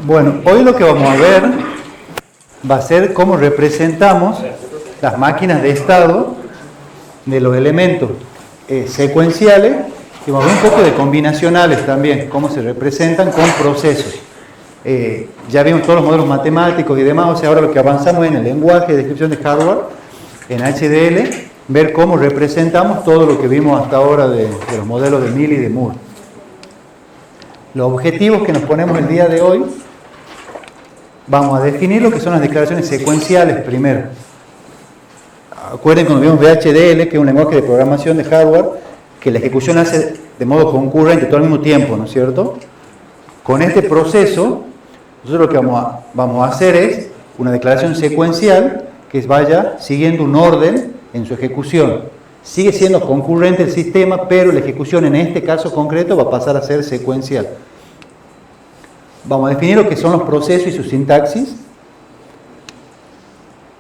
Bueno, hoy lo que vamos a ver va a ser cómo representamos las máquinas de estado de los elementos secuenciales y vamos a ver un poco de combinacionales también, cómo se representan con procesos. Ya vimos todos los modelos matemáticos y demás, o sea, ahora lo que avanzamos en el lenguaje de descripción de hardware, en HDL, ver cómo representamos todo lo que vimos hasta ahora de los modelos de Millie y de Moore. Los objetivos que nos ponemos el día de hoy, vamos a definir lo que son las declaraciones secuenciales primero. Acuerden cuando vimos VHDL, que es un lenguaje de programación de hardware, que la ejecución hace de modo concurrente todo al mismo tiempo, ¿no es cierto? Con este proceso, nosotros lo que vamos a hacer es una declaración secuencial que vaya siguiendo un orden en su ejecución. Sigue siendo concurrente el sistema, pero la ejecución en este caso concreto va a pasar a ser secuencial. Vamos a definir lo que son los procesos y su sintaxis.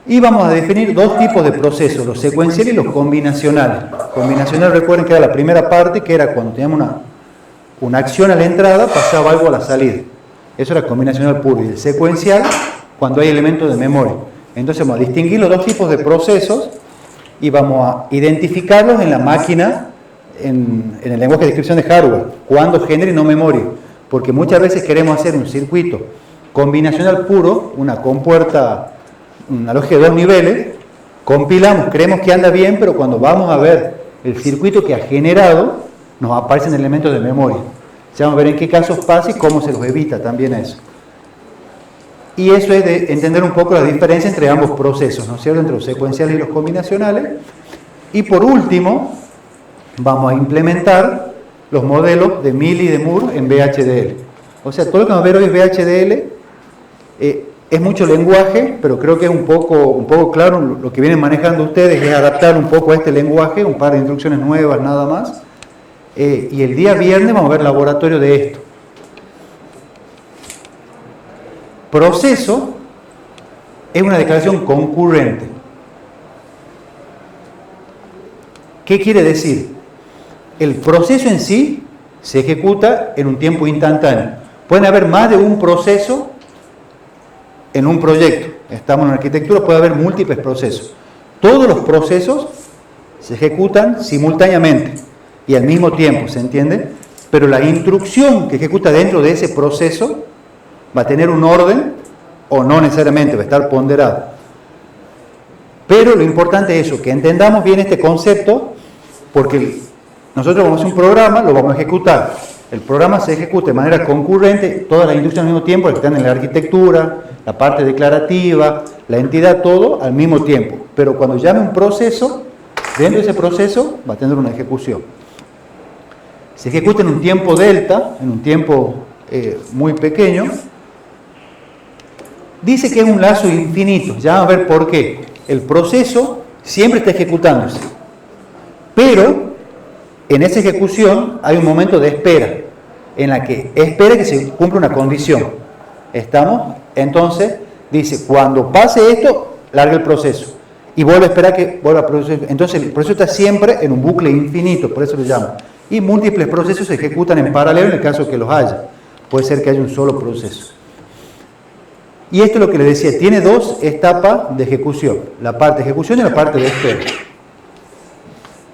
Y vamos a definir dos tipos de procesos, los secuenciales y los combinacionales. Combinacional, recuerden que era la primera parte, que era cuando teníamos una acción a la entrada, pasaba algo a la salida. Eso era combinacional puro. Y el secuencial, cuando hay elementos de memoria. Entonces vamos a distinguir los dos tipos de procesos y vamos a identificarlos en la máquina, en el lenguaje de descripción de hardware, cuando genere y no memoria. Porque muchas veces queremos hacer un circuito combinacional puro, una compuerta, una lógica de dos niveles, compilamos, creemos que anda bien, pero cuando vamos a ver el circuito que ha generado, nos aparecen elementos de memoria. Ya vamos a ver en qué casos pasa y cómo se los evita también eso. Y eso es de entender un poco la diferencia entre ambos procesos, ¿no es cierto?, entre los secuenciales y los combinacionales. Y por último, vamos a implementar los modelos de Millie y de Moore en VHDL. O sea, todo lo que vamos a ver hoy es VHDL. Es mucho lenguaje, pero creo que es un poco claro. Lo que vienen manejando ustedes es adaptar un poco a este lenguaje, un par de instrucciones nuevas nada más. Y el día viernes vamos a ver laboratorio de esto. Proceso es una declaración concurrente. ¿Qué quiere decir? El proceso en sí se ejecuta en un tiempo instantáneo. Pueden haber más de un proceso en un proyecto. Estamos en arquitectura, puede haber múltiples procesos. Todos los procesos se ejecutan simultáneamente y al mismo tiempo, ¿se entiende? Pero la instrucción que ejecuta dentro de ese proceso va a tener un orden o no necesariamente, va a estar ponderado. Pero lo importante es eso, que entendamos bien este concepto, porque nosotros vamos a hacer un programa, lo vamos a ejecutar. El programa se ejecuta de manera concurrente, todas las instrucciones al mismo tiempo, que están en la arquitectura, la parte declarativa, la entidad, todo al mismo tiempo. Pero cuando llame un proceso, dentro de ese proceso va a tener una ejecución. Se ejecuta en un tiempo delta, en un tiempo muy pequeño. Dice que es un lazo infinito, ya vamos a ver por qué. El proceso siempre está ejecutándose, pero en esa ejecución hay un momento de espera, en la que espera que se cumpla una condición. ¿Estamos? Entonces, dice, cuando pase esto, larga el proceso. Y vuelve a esperar que vuelva a producir. Entonces, el proceso está siempre en un bucle infinito, por eso lo llaman. Y múltiples procesos se ejecutan en paralelo en el caso que los haya. Puede ser que haya un solo proceso. Y esto es lo que les decía, tiene dos etapas de ejecución. La parte de ejecución y la parte de espera.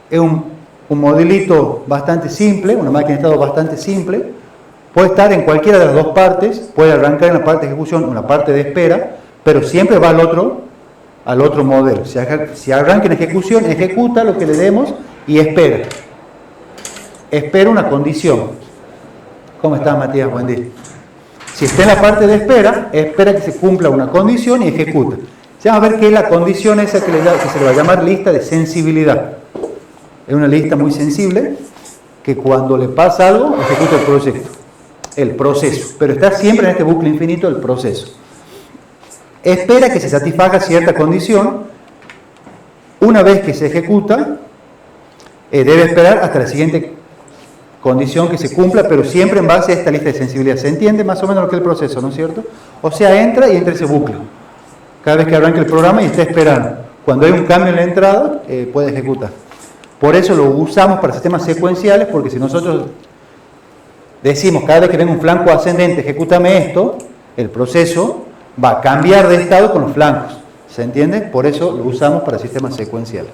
Es un modelito bastante simple, una máquina de estado bastante simple. Puede estar en cualquiera de las dos partes, puede arrancar en la parte de ejecución o en la parte de espera, pero siempre va al otro modelo. Si arranca en ejecución, ejecuta lo que le demos y espera. Espera una condición. ¿Cómo estás, Matías? Buen día. Si está en la parte de espera, espera que se cumpla una condición y ejecuta. Ya vamos a ver qué es la condición esa que se le va a llamar lista de sensibilidad. Es una lista muy sensible que cuando le pasa algo, ejecuta el proceso. Pero está siempre en este bucle infinito del proceso. Espera que se satisfaga cierta condición. Una vez que se ejecuta, debe esperar hasta la siguiente condición que se cumpla, pero siempre en base a esta lista de sensibilidad. ¿Se entiende más o menos lo que es el proceso, no es cierto? O sea, entra ese bucle. Cada vez que arranca el programa y está esperando. Cuando hay un cambio en la entrada, puede ejecutar. Por eso lo usamos para sistemas secuenciales, porque si nosotros decimos cada vez que venga un flanco ascendente, ejecútame esto, el proceso va a cambiar de estado con los flancos. ¿Se entiende? Por eso lo usamos para sistemas secuenciales.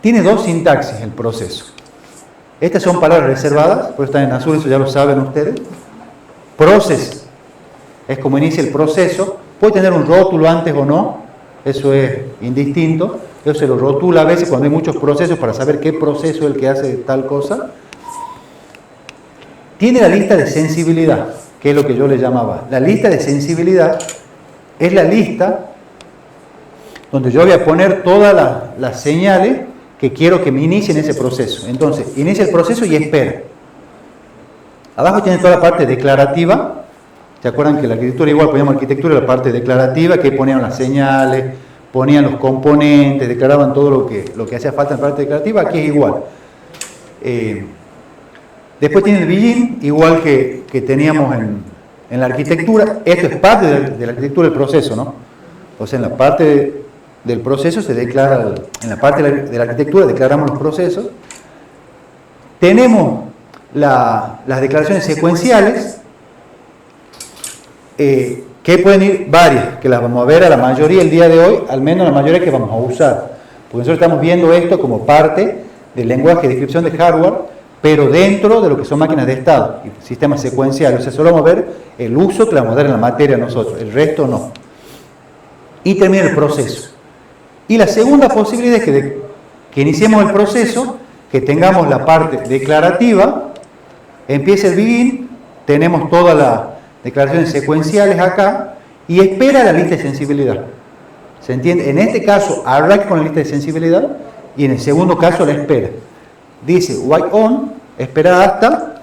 Tiene dos sintaxis el proceso. Estas son palabras reservadas, por eso están en azul, eso ya lo saben ustedes. Process es como inicia el proceso. Puede tener un rótulo antes o no, eso es indistinto. Eso se lo rotula a veces cuando hay muchos procesos para saber qué proceso es el que hace tal cosa. Tiene la lista de sensibilidad, que es lo que yo le llamaba. La lista de sensibilidad es la lista donde yo voy a poner todas las señales que quiero que me inicien ese proceso. Entonces, inicia el proceso y espera. Abajo tiene toda la parte declarativa. ¿Se acuerdan que la arquitectura igual poníamos arquitectura, la parte declarativa, que ponían las señales, ponían los componentes, declaraban todo lo que hacía falta en la parte declarativa? Aquí es igual. Después tiene el begin, igual que teníamos en la arquitectura. Esto es parte de la arquitectura del proceso, ¿no? O sea, en la parte del proceso se declara, en la parte de la arquitectura declaramos los procesos. Tenemos las declaraciones secuenciales, que pueden ir varias, que las vamos a ver a la mayoría el día de hoy, al menos la mayoría que vamos a usar. Porque nosotros estamos viendo esto como parte del lenguaje de descripción de hardware, pero dentro de lo que son máquinas de estado y sistemas secuenciales. O sea, solo vamos a ver el uso que le vamos a dar en la materia nosotros, el resto no. Y termina el proceso. Y la segunda posibilidad es que iniciemos el proceso, que tengamos la parte declarativa, empiece el begin, tenemos todas las declaraciones secuenciales acá, y espera la lista de sensibilidad. ¿Se entiende? En este caso, arranca con la lista de sensibilidad, y en el segundo caso la espera. Dice wait on, espera hasta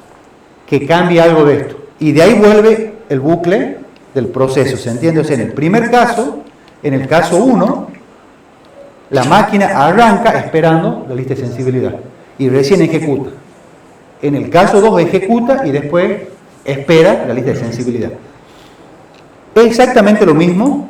que cambie algo de esto. Y de ahí vuelve el bucle del proceso. ¿Se entiende? O sea, en el primer caso, en el caso 1, la máquina arranca esperando la lista de sensibilidad y recién ejecuta. En el caso 2 ejecuta y después espera la lista de sensibilidad. Es exactamente lo mismo.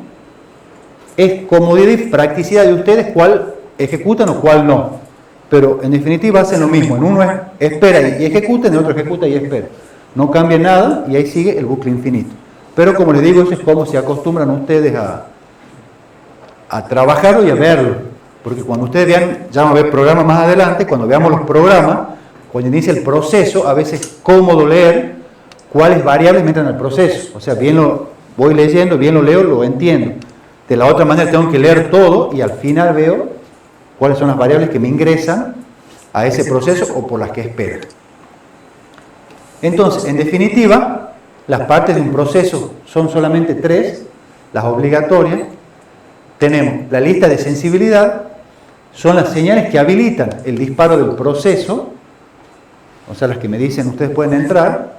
Es comodidad y practicidad de ustedes cuál ejecutan o cuál no. Pero en definitiva hacen lo mismo. En uno espera y ejecuta, en el otro ejecuta y espera. No cambia nada y ahí sigue el bucle infinito. Pero como les digo, eso es como se acostumbran ustedes a trabajarlo y a verlo. Porque cuando ustedes vean, ya vamos a ver programas más adelante, cuando veamos los programas, cuando inicia el proceso, a veces es cómodo leer cuáles variables me entran al proceso. O sea, bien lo voy leyendo, bien lo leo, lo entiendo. De la otra manera tengo que leer todo y al final veo cuáles son las variables que me ingresan a ese proceso o por las que espero. Entonces, en definitiva, las partes de un proceso son solamente 3, las obligatorias. Tenemos la lista de sensibilidad, son las señales que habilitan el disparo del proceso, o sea, las que me dicen ustedes pueden entrar,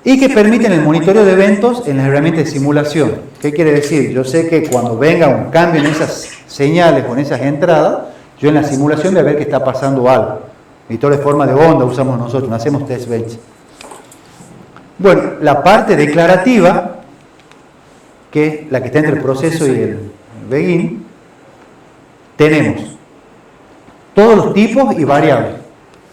y que permiten el monitoreo de eventos en las herramientas de simulación. ¿Qué quiere decir? Yo sé que cuando venga un cambio en esas señales o en esas entradas, yo en la simulación voy a ver que está pasando algo. Monitor de forma de onda usamos nosotros, no hacemos test bench. Bueno, la parte declarativa, que es la que está entre el proceso y el begin, tenemos todos los tipos y variables.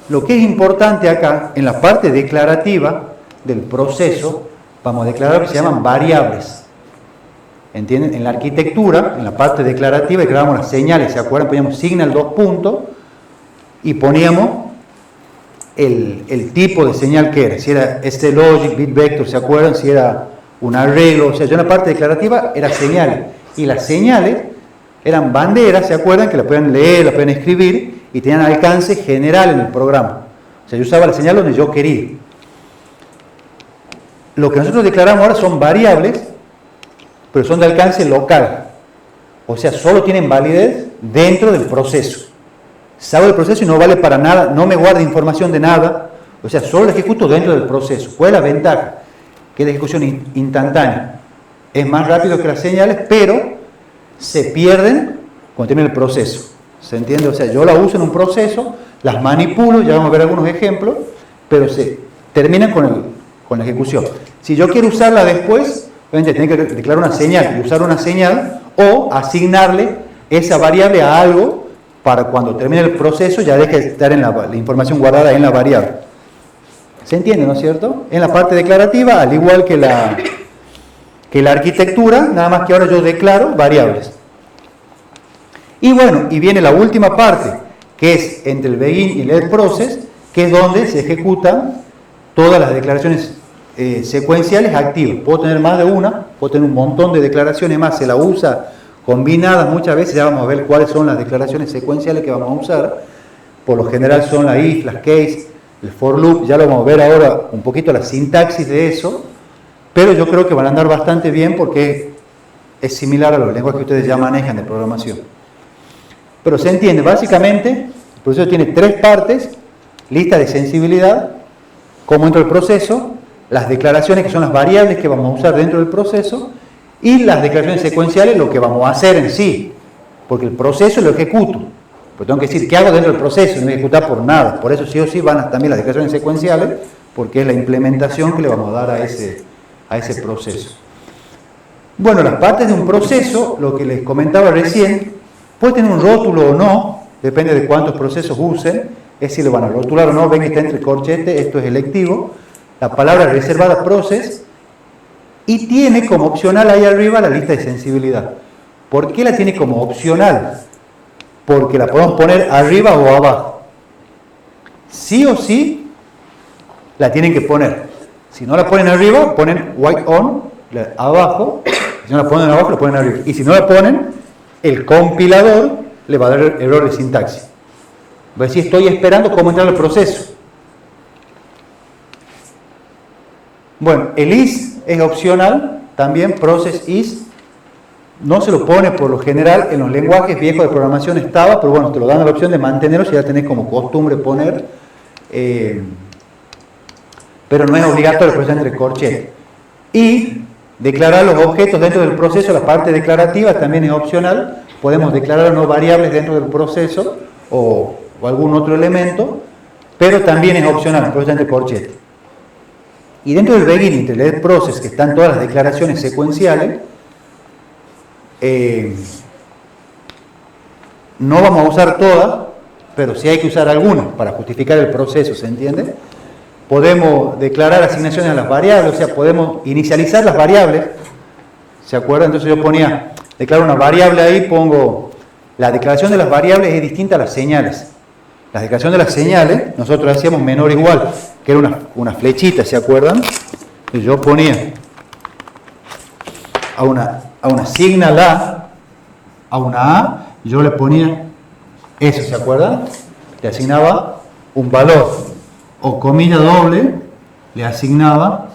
Lo que es importante acá, en la parte declarativa del proceso, vamos a declarar lo que se llaman variables. ¿Entienden? En la arquitectura, en la parte declarativa, declaramos las señales, ¿se acuerdan? Poníamos signal 2 puntos y poníamos el tipo de señal que era. Si era logic, bit vector, ¿se acuerdan? Si era un arreglo, o sea, yo en la parte declarativa era señales. Y las señales eran banderas, ¿se acuerdan? Que la pueden leer, la pueden escribir y tenían alcance general en el programa. O sea, yo usaba la señal donde yo quería. Lo que nosotros declaramos ahora son variables, pero son de alcance local. O sea, solo tienen validez dentro del proceso. Salgo del proceso y no vale para nada, no me guarda información de nada. O sea, solo la ejecuto dentro del proceso. ¿Cuál es la ventaja? Que la ejecución instantánea es más rápido que las señales, pero se pierden cuando termina el proceso. ¿Se entiende? O sea, yo la uso en un proceso, las manipulo, ya vamos a ver algunos ejemplos, pero se terminan con la ejecución. Si yo quiero usarla después, obviamente tengo que declarar una señal y usar una señal o asignarle esa variable a algo para cuando termine el proceso ya deje de estar en la información guardada en la variable. ¿Se entiende, no es cierto? En la parte declarativa, al igual que la arquitectura, nada más que ahora yo declaro variables. Y bueno, y viene la última parte, que es entre el begin y el end process, que es donde se ejecutan todas las declaraciones secuenciales activas. Puedo tener más de una, puedo tener un montón de declaraciones más, se la usa combinadas muchas veces, ya vamos a ver cuáles son las declaraciones secuenciales que vamos a usar. Por lo general son la if, las case, el for loop, ya lo vamos a ver ahora un poquito la sintaxis de eso, pero yo creo que van a andar bastante bien porque es similar a los lenguajes que ustedes ya manejan de programación. Pero se entiende, básicamente, el proceso tiene tres partes: lista de sensibilidad, cómo entra el proceso, las declaraciones que son las variables que vamos a usar dentro del proceso, y las declaraciones secuenciales, lo que vamos a hacer en sí, porque el proceso lo ejecuto. Pero tengo que decir qué hago dentro del proceso, no ejecutar por nada. Por eso sí o sí van también las declaraciones secuenciales, porque es la implementación que le vamos a dar a ese proceso. Bueno, las partes de un proceso, lo que les comentaba recién, puede tener un rótulo o no, depende de cuántos procesos usen, es si lo van a rotular o no. Ven que está entre corchete, esto es electivo, la palabra reservada process, y tiene como opcional ahí arriba la lista de sensibilidad. ¿Por qué la tiene como opcional? Porque la podemos poner arriba o abajo. Sí o sí la tienen que poner. Si no la ponen arriba, ponen white on, abajo. Si no la ponen abajo, la ponen arriba. Y si no la ponen, el compilador le va a dar error de sintaxis. Va a decir, estoy esperando cómo entrar el proceso. Bueno, el is es opcional, también process is. No se lo pone por lo general en los lenguajes viejos de programación estaba, pero bueno, te lo dan a la opción de mantenerlo si ya tenés como costumbre poner. Pero no es obligatorio, por eso entre corchetes. Y declarar los objetos dentro del proceso, la parte declarativa también es opcional. Podemos declarar o no variables dentro del proceso o algún otro elemento, pero también es opcional, por eso entre corchetes. Y dentro del begin, entre el end process, que están todas las declaraciones secuenciales, no vamos a usar todas, pero sí hay que usar algunas para justificar el proceso, ¿se entiende? Podemos declarar asignaciones a las variables, o sea, podemos inicializar las variables, ¿se acuerdan? Entonces yo ponía, declaro una variable ahí, pongo, la declaración de las variables es distinta a las señales. La declaración de las señales, nosotros hacíamos menor o igual, que era una flechita, ¿se acuerdan? Y yo ponía a una signal a una A, y yo le ponía eso, ¿se acuerdan? Le asignaba un valor, o comilla doble, le asignaba,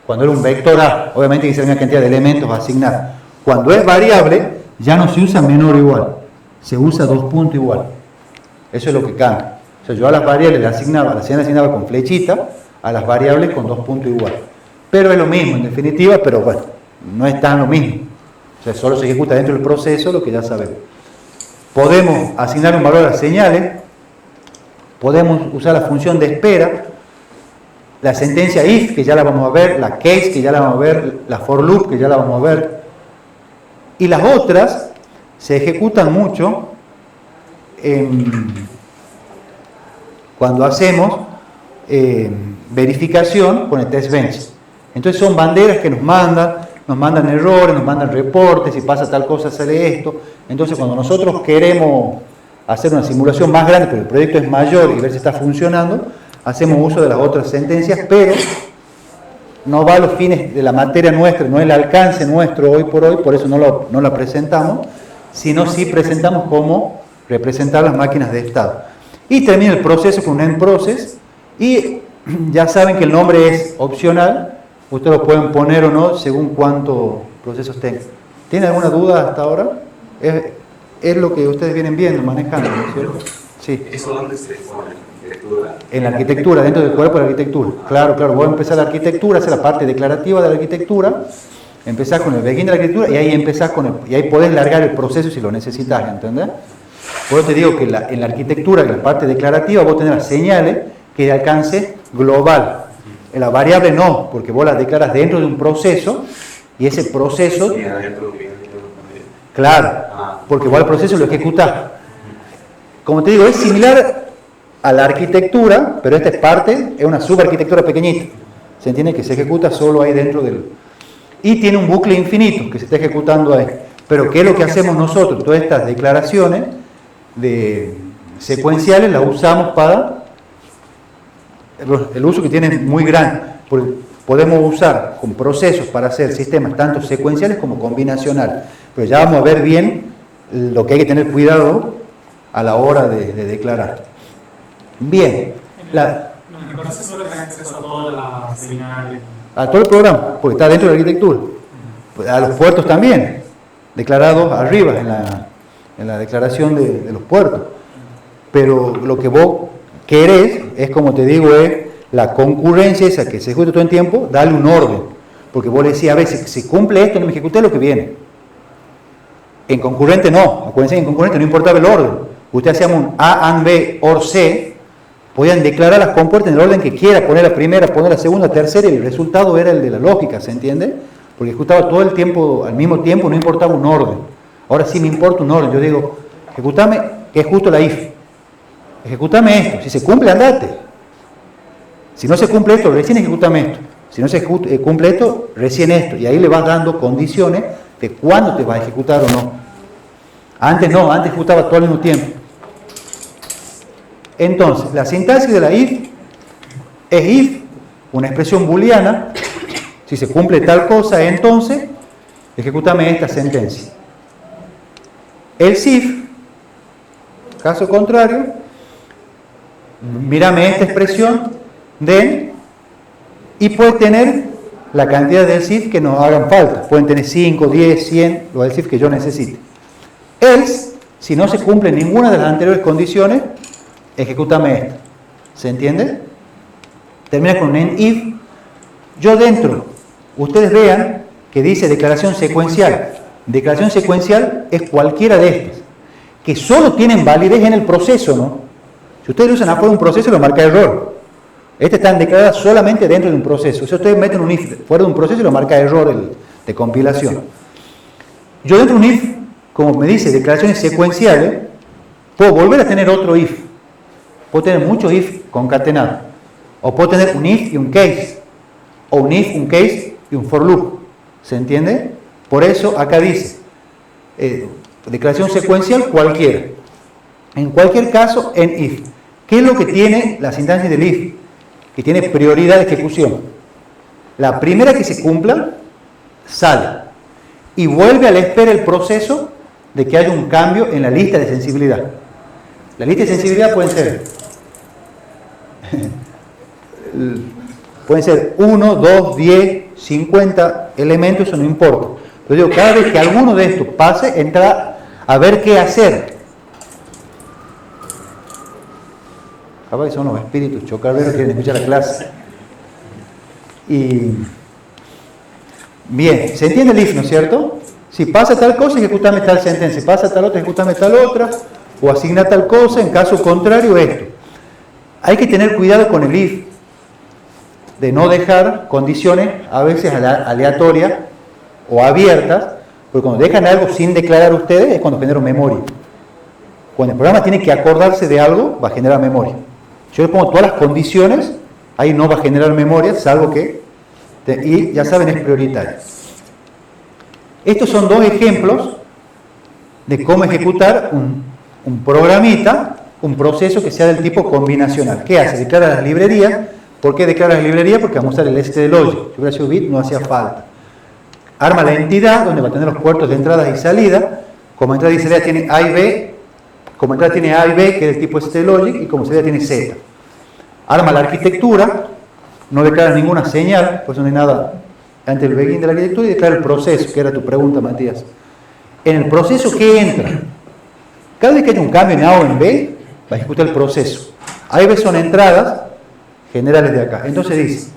cuando era un vector A, obviamente que se una cantidad de elementos a asignar. Cuando es variable, ya no se usa menor o igual, se usa 2 puntos igual. Eso es lo que cambia. O sea, yo a las variables le asignaba, con flechita, a las variables con 2 puntos igual. Pero es lo mismo, en definitiva, pero bueno, no es tan lo mismo. O sea, solo se ejecuta dentro del proceso lo que ya sabemos. Podemos asignar un valor a las señales, podemos usar la función de espera, la sentencia if, que ya la vamos a ver, la case, que ya la vamos a ver, la for loop, que ya la vamos a ver. Y las otras se ejecutan mucho cuando hacemos verificación con el test bench. Entonces son banderas que nos mandan errores, nos mandan reportes, si pasa tal cosa sale esto. Entonces cuando nosotros queremos hacer una simulación más grande, pero el proyecto es mayor y ver si está funcionando, hacemos uso de las otras sentencias, pero no va a los fines de la materia nuestra, no es el alcance nuestro hoy, por eso no la presentamos, sino sí presentamos cómo representar las máquinas de estado. Y termina el proceso con un end process, y ya saben que el nombre es opcional, ustedes lo pueden poner o no según cuántos procesos tengan. ¿Tienen alguna duda hasta ahora? Es lo que ustedes vienen viendo, manejando, ¿no es cierto? Sí. ¿Eso dónde se pone? En la arquitectura, dentro del cuerpo de la arquitectura. Claro, voy a empezar la arquitectura, hacer la parte declarativa de la arquitectura, empezar con el begin de la arquitectura y ahí empezás y ahí podés largar el proceso si lo necesitas, ¿entendés? Por eso te digo que en la arquitectura, en la parte declarativa, vos tenés las señales que de alcance global. En la variable no, porque vos las declaras dentro de un proceso y ese proceso... Claro, porque vos el proceso lo ejecutás. Como te digo, es similar a la arquitectura, pero esta es parte, es una subarquitectura pequeñita. ¿Se entiende? Que se ejecuta solo ahí dentro del... Y tiene un bucle infinito que se está ejecutando ahí. Pero ¿qué es lo que hacemos nosotros? Todas estas declaraciones secuenciales las usamos para... El uso que tienen muy grande. Porque podemos usar con procesos para hacer sistemas tanto secuenciales como combinacionales. Pero ya vamos a ver bien lo que hay que tener cuidado a la hora de declarar. Bien. En el proceso le da acceso a todas las señales. A todo el programa, porque está dentro de la arquitectura. A los puertos también, declarados arriba en la declaración de los puertos. Pero lo que vos querés, es como te digo, es la concurrencia esa que se ejecuta todo el tiempo, darle un orden. Porque vos le decís, a ver, si cumple esto, no me ejecuté lo que viene. En concurrente no, acuérdense, en concurrente no importaba el orden. Ustedes hacían un A, AND, B, OR, C, podían declarar las compuertas en el orden que quiera, poner la primera, poner la segunda, tercera, y el resultado era el de la lógica, ¿se entiende? Porque ejecutaba todo el tiempo, al mismo tiempo, no importaba un orden. Ahora sí me importa un orden, yo digo, ejecutame, que es justo la if. Ejecutame esto, si se cumple, andate. Si no se cumple esto, recién ejecutame esto. Si no se cumple esto, recién esto. Y ahí le vas dando condiciones de cuándo te vas a ejecutar o no. Antes no, antes ejecutaba todo al mismo tiempo. Entonces, la sintaxis de la if es if, una expresión booleana. Si se cumple tal cosa, entonces, ejecútame esta sentencia. Else if, caso contrario, mírame esta expresión, then, y puede tener la cantidad de else if que nos hagan falta. Pueden tener 5, 10, 100, los else if que yo necesite. Else, si no se cumple ninguna de las anteriores condiciones, ejecútame esto. ¿Se entiende? Termina con un end if. Yo dentro, ustedes vean que dice declaración secuencial. Declaración secuencial es cualquiera de estas, que solo tienen validez en el proceso, ¿no? Si ustedes lo usan afuera de un proceso, lo marca error. Estas están declaradas solamente dentro de un proceso. Si ustedes meten un if fuera de un proceso, lo marca error de compilación. Yo dentro de un if, como me dice declaraciones secuenciales, puedo volver a tener otro if. Puedo tener muchos if concatenados. O puedo tener un if y un case. O un if, un case y un for loop. ¿Se entiende? Por eso acá dice, declaración secuencial cualquiera. En cualquier caso, en if. ¿Qué es lo que tiene la sintaxis del if? Que tiene prioridad de ejecución. La primera que se cumpla, sale. Y vuelve a la espera el proceso de que haya un cambio en la lista de sensibilidad. La lista de sensibilidad pueden ser 1, 2, 10, 50 elementos, eso no importa. Pero digo, cada vez que alguno de estos pase, entra a ver qué hacer. Capaz que son los espíritus chocarreros que quieren escuchar la clase. Y bien, ¿se entiende el if, no es cierto? Si pasa tal cosa, ejecutame tal sentencia. Si pasa tal otra, ejecutame tal otra. O asigna tal cosa, en caso contrario, esto. Hay que tener cuidado con el if, de no dejar condiciones a veces aleatorias o abiertas, porque cuando dejan algo sin declarar ustedes es cuando generan memoria. Cuando el programa tiene que acordarse de algo, va a generar memoria. Si yo le pongo todas las condiciones, ahí no va a generar memoria, salvo que, y ya saben, es prioritario. Estos son dos ejemplos de cómo ejecutar un programita, un proceso que sea del tipo combinacional. ¿Qué hace? Declara las librerías. ¿Por qué declara las librerías? Porque vamos a usar el std-logic. Si hubiera sido bit, no hacía falta. Arma la entidad, donde va a tener los puertos de entrada y salida. Como entrada y salida tiene A y B. Como entrada tiene A y B, que es del tipo std-logic, y como salida tiene Z. Arma la arquitectura, no declara ninguna señal, pues no hay nada antes del begin de la arquitectura, y declara el proceso, que era tu pregunta, Matías. En el proceso, ¿qué entra? Cada vez que haya un cambio en A o en B, va a ejecutar el proceso. A y B son entradas generales de acá. Entonces dice,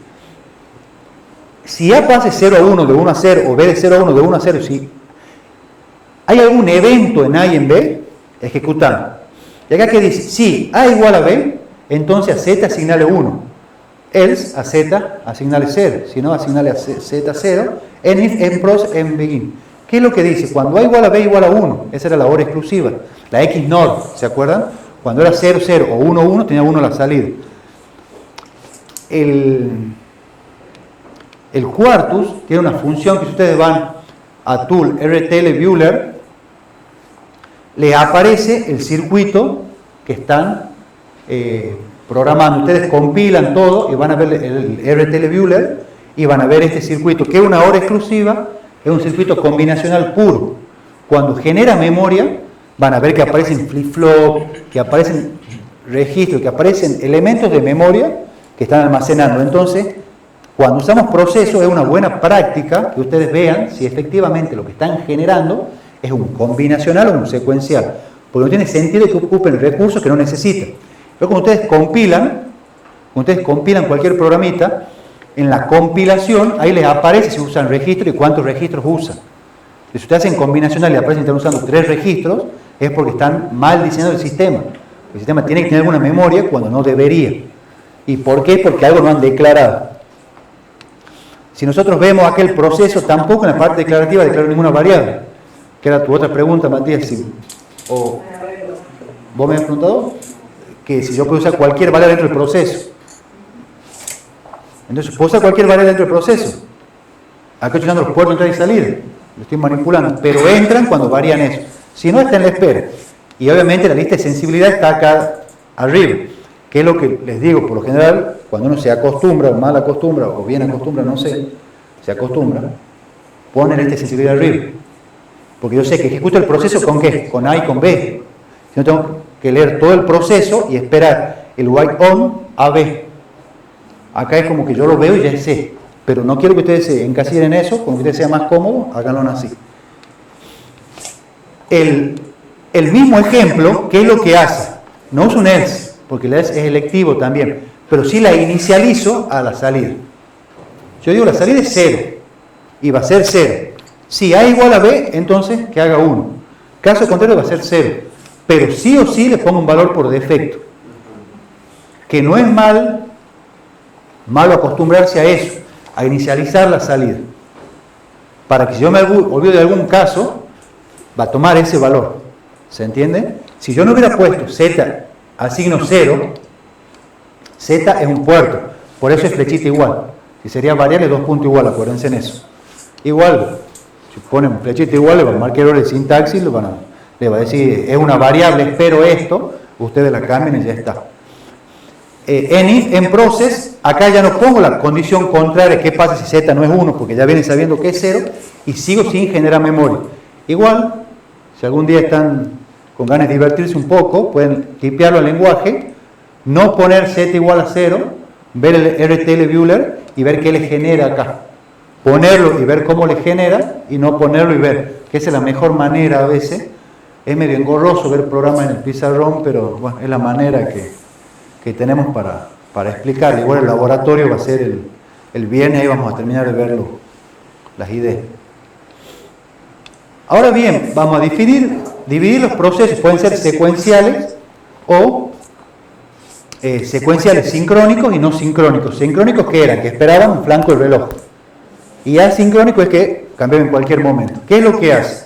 si A pase 0 a 1 de 1 a 0, o B de 0 a 1 de 1 a 0, si hay algún evento en A y en B, ejecutando. Y acá que dice, si A igual a B, entonces a Z asignale 1. Else a Z asignale 0. Si no, asignale a Z 0. En if, en pros, en begin. ¿Qué es lo que dice? Cuando A igual a B igual a 1. Esa era la hora exclusiva. La XNOR, ¿se acuerdan? Cuando era 0, 0 o 1, 1, tenía 1 a la salida. El Quartus tiene una función que si ustedes van a Tool RTL Bueller, les aparece el circuito que están programando. Ustedes compilan todo y van a ver el RTL Bueller y van a ver este circuito, que es una hora exclusiva, es un circuito combinacional puro. Cuando genera memoria, van a ver que aparecen flip-flop, que aparecen registros, que aparecen elementos de memoria que están almacenando. Entonces, cuando usamos procesos, es una buena práctica que ustedes vean si efectivamente lo que están generando es un combinacional o un secuencial. Porque no tiene sentido que ocupen recursos que no necesitan. Pero cuando ustedes compilan cualquier programita, en la compilación, ahí les aparece si usan registros y cuántos registros usan. Si ustedes hacen combinacional y aparecen que están usando 3 registros, es porque están mal diseñando el sistema. El sistema tiene que tener alguna memoria cuando no debería. ¿Y por qué? Porque algo no han declarado. Si nosotros vemos aquel proceso, tampoco en la parte declarativa declaró ninguna variable. Que era tu otra pregunta, Matías. ¿Vos me has preguntado? Que si yo puedo usar cualquier variable dentro del proceso. Entonces, puedo usar cualquier variable dentro del proceso. Acá estoy usando los puertos de entrada y salida. Lo estoy manipulando. Pero entran cuando varían eso. Si no, está en la espera. Y obviamente la lista de sensibilidad está acá arriba. Que es lo que les digo, por lo general, cuando uno se acostumbra, o mal acostumbra, o bien acostumbra, no sé, se acostumbra, pone la lista de sensibilidad arriba. Porque yo sé que ejecuto el proceso con ¿qué? Con A y con B. Si no, tengo que leer todo el proceso y esperar el while on a B. Acá es como que yo lo veo y ya sé. Pero no quiero que ustedes se encasillen en eso, como que ustedes sean más cómodos, háganlo así. El mismo ejemplo, ¿qué es lo que hace? No uso un else, porque el else es electivo también, pero sí la inicializo a la salida. Yo digo la salida es 0, y va a ser 0. Si A igual a B, entonces que haga 1. Caso contrario va a ser 0, pero sí o sí le pongo un valor por defecto. Que no es malo acostumbrarse a eso, a inicializar la salida. Para que si yo me olvido de algún caso, va a tomar ese valor. ¿Se entiende? Si yo no hubiera puesto Z asigno 0, Z es un puerto, por eso es flechita igual. Si sería variable, 2 puntos igual, acuérdense en eso. Igual, si ponen flechita igual, le van a marcar error de sintaxis, le va a decir, es una variable, espero esto, ustedes la cambian y ya está. En process, acá ya no pongo la condición contraria, ¿qué pasa si Z no es 1? Porque ya vienen sabiendo que es 0, y sigo sin generar memoria. Igual, si algún día están con ganas de divertirse un poco, pueden tipearlo al lenguaje, no poner Z igual a 0, ver el RTL Bueller y ver qué le genera acá. Ponerlo y ver cómo le genera, y no ponerlo y ver, que esa es la mejor manera a veces. Es medio engorroso ver programas en el pizarrón, pero bueno, es la manera que tenemos para explicar. Igual el laboratorio va a ser el viernes, ahí vamos a terminar de ver las ideas. Ahora bien, vamos a dividir los procesos, pueden ser secuenciales o secuenciales sincrónicos y no sincrónicos. Sincrónicos, ¿qué eran? Que esperaban un flanco del reloj. Y asincrónico es que cambian en cualquier momento. ¿Qué es lo que hace?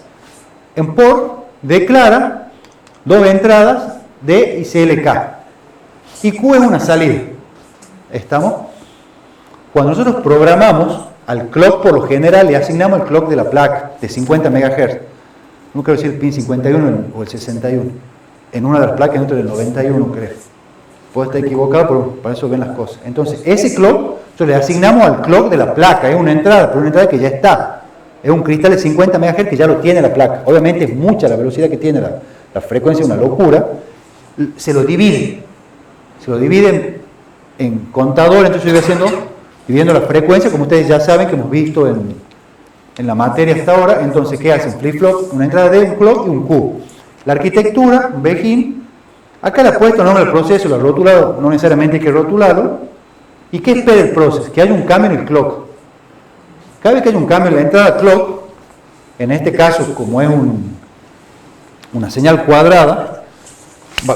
En por declara 2 entradas D y CLK. Y Q es una salida. ¿Estamos? Cuando nosotros programamos al clock, por lo general le asignamos el clock de la placa de 50 MHz. No quiero decir el pin 51 o el 61. En una de las placas, en otra del 91, creo. Puedo estar equivocado, pero para eso ven las cosas. Entonces, ese clock, nosotros le asignamos al clock de la placa. Es una entrada, pero una entrada que ya está. Es un cristal de 50 MHz que ya lo tiene la placa. Obviamente es mucha la velocidad que tiene la frecuencia, una locura. Se lo divide. Se lo dividen en contador, entonces yo voy dividiendo la frecuencia, como ustedes ya saben, que hemos visto en la materia hasta ahora. Entonces, ¿qué hacen? Flip-flop, una entrada D, un clock y un Q. La arquitectura, un Begin, acá le ha puesto el nombre del proceso, lo ha rotulado, no necesariamente hay que rotularlo. ¿Y qué espera el proceso? Que haya un cambio en el clock. Cada vez que haya un cambio en la entrada clock, en este caso, como es una señal cuadrada,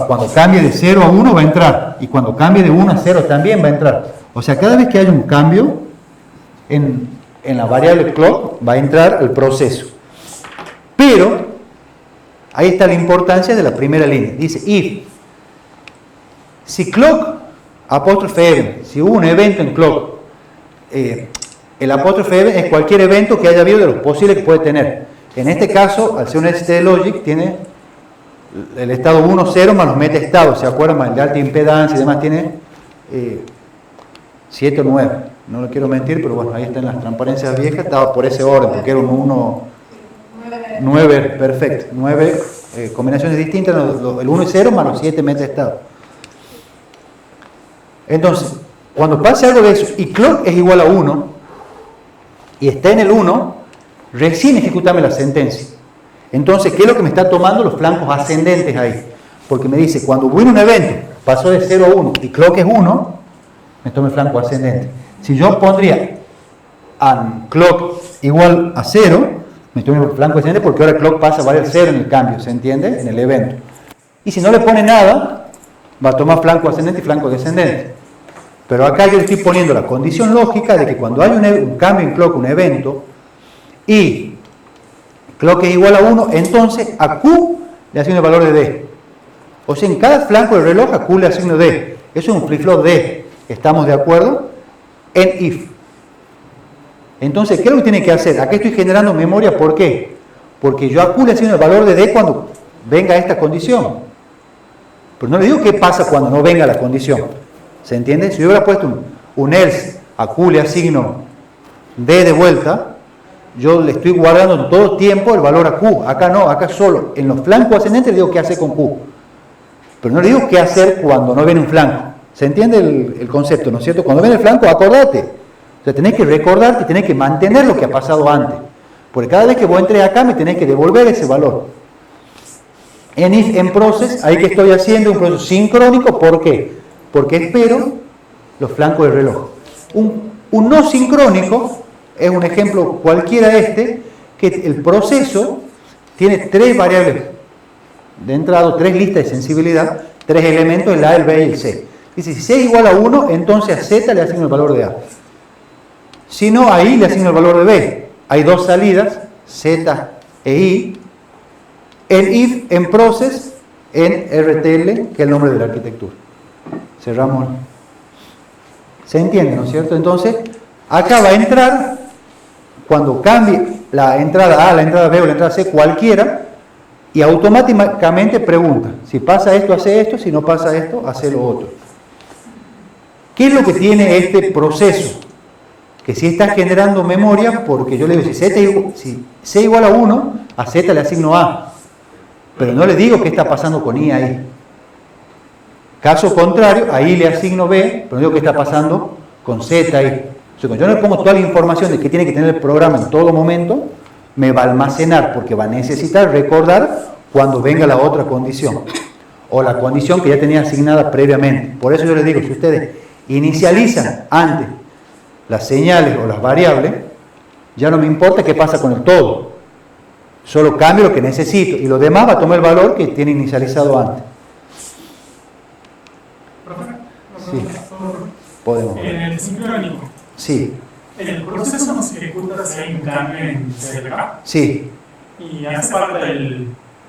cuando cambie de 0 a 1 va a entrar, y cuando cambie de 1 a 0 también va a entrar. O sea, cada vez que haya un cambio en la variable clock va a entrar el proceso. Pero ahí está la importancia de la primera línea. Dice if Si clock, apóstrofe event, si hubo un evento en clock, el apóstrofe event es cualquier evento que haya habido de los posibles que puede tener. En este caso, al ser un ST logic, tiene el estado 1, 0 más los meta-estados, ¿se acuerdan? El de alta impedancia y demás tiene 7 o 9. No lo quiero mentir, pero bueno, ahí están las transparencias viejas, estaba por ese orden, porque era un 1, 9, perfecto, 9 combinaciones distintas, el 1 y 0 más los 7 meta-estados. Entonces, cuando pase algo de eso y clock es igual a 1 y está en el 1, recién ejecutame la sentencia. Entonces, ¿qué es lo que me está tomando? Los flancos ascendentes ahí. Porque me dice, cuando hubo un evento, pasó de 0 a 1 y clock es 1, me toma el flanco ascendente. Si yo pondría clock igual a 0, me toma el flanco ascendente porque ahora clock pasa a valer 0 en el cambio, ¿se entiende? En el evento. Y si no le pone nada, va a tomar flanco ascendente y flanco descendente. Pero acá yo le estoy poniendo la condición lógica de que cuando hay un cambio en clock, un evento, y clock es igual a 1, entonces a Q le asigno el valor de D. O sea, en cada flanco del reloj a Q le asigno D. Eso es un flip-flop D. ¿Estamos de acuerdo? En if. Entonces, ¿qué es lo que tiene que hacer? Aquí estoy generando memoria, ¿por qué? Porque yo a Q le asigno el valor de D cuando venga esta condición. Pero no le digo qué pasa cuando no venga la condición. ¿Se entiende? Si yo hubiera puesto un else, a Q le asigno D de vuelta, yo le estoy guardando todo tiempo el valor a Q. Acá no, acá solo. En los flancos ascendentes le digo qué hacer con Q. Pero no le digo qué hacer cuando no viene un flanco. ¿Se entiende el concepto, no es cierto? Cuando viene el flanco, acordate. O sea, tenés que recordarte y tenés que mantener lo que ha pasado antes. Porque cada vez que vos entres acá me tenés que devolver ese valor. En if, en process, ahí que estoy haciendo un proceso sincrónico. ¿Por qué? Porque espero los flancos del reloj. Un no sincrónico es un ejemplo cualquiera que el proceso tiene 3 variables de entrada, 3 listas de sensibilidad, 3 elementos, el A, el B y el C. Dice, si C es igual a 1, entonces a Z le asigno el valor de A. Si no, a I le asigno el valor de B. Hay 2 salidas, Z e I, en if, en process, en RTL, que es el nombre de la arquitectura. Cerramos. ¿Se entiende, no es cierto? Entonces, acá va a entrar, cuando cambie la entrada A, la entrada B o la entrada C, cualquiera, y automáticamente pregunta, si pasa esto, hace esto, si no pasa esto, hace lo otro. ¿Qué es lo que tiene este proceso? Que si está generando memoria, porque yo le digo, si C igual a 1, a Z le asigno A, pero no le digo qué está pasando con I ahí. Caso contrario, ahí le asigno B, pero no digo qué está pasando con Z ahí. O sea, cuando yo le pongo toda la información de que tiene que tener el programa en todo momento, me va a almacenar porque va a necesitar recordar cuando venga la otra condición o la condición que ya tenía asignada previamente. Por eso yo les digo, si ustedes inicializan antes las señales o las variables, ya no me importa qué pasa con el todo, solo cambio lo que necesito y lo demás va a tomar el valor que tiene inicializado antes. Sí, podemos. En el sincrónico. Sí. El proceso no se ejecuta si hay un cambio en CLK. Sí. Y hace parte del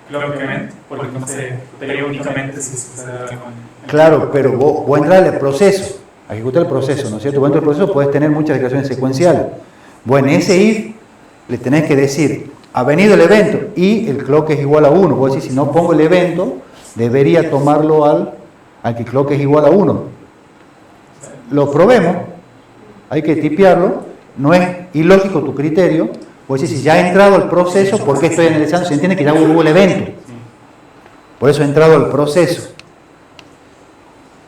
clock event, porque no sé periódicamente si sucede algo. Claro, pero vos entras al proceso, a ejecutar el proceso, ¿no es cierto? Vos entras al proceso, podés tener muchas declaraciones secuenciales. Vos en ese if le tenés que decir, ha venido el evento y el clock es igual a 1. Vos decís, si no pongo el evento, debería tomarlo al que clock es igual a 1. Lo probemos, hay que tipearlo, no es ilógico tu criterio. Vos decís, si ya ha entrado el proceso, ¿por qué estoy analizando? Se entiende que ya hubo el evento. Por eso ha entrado el proceso.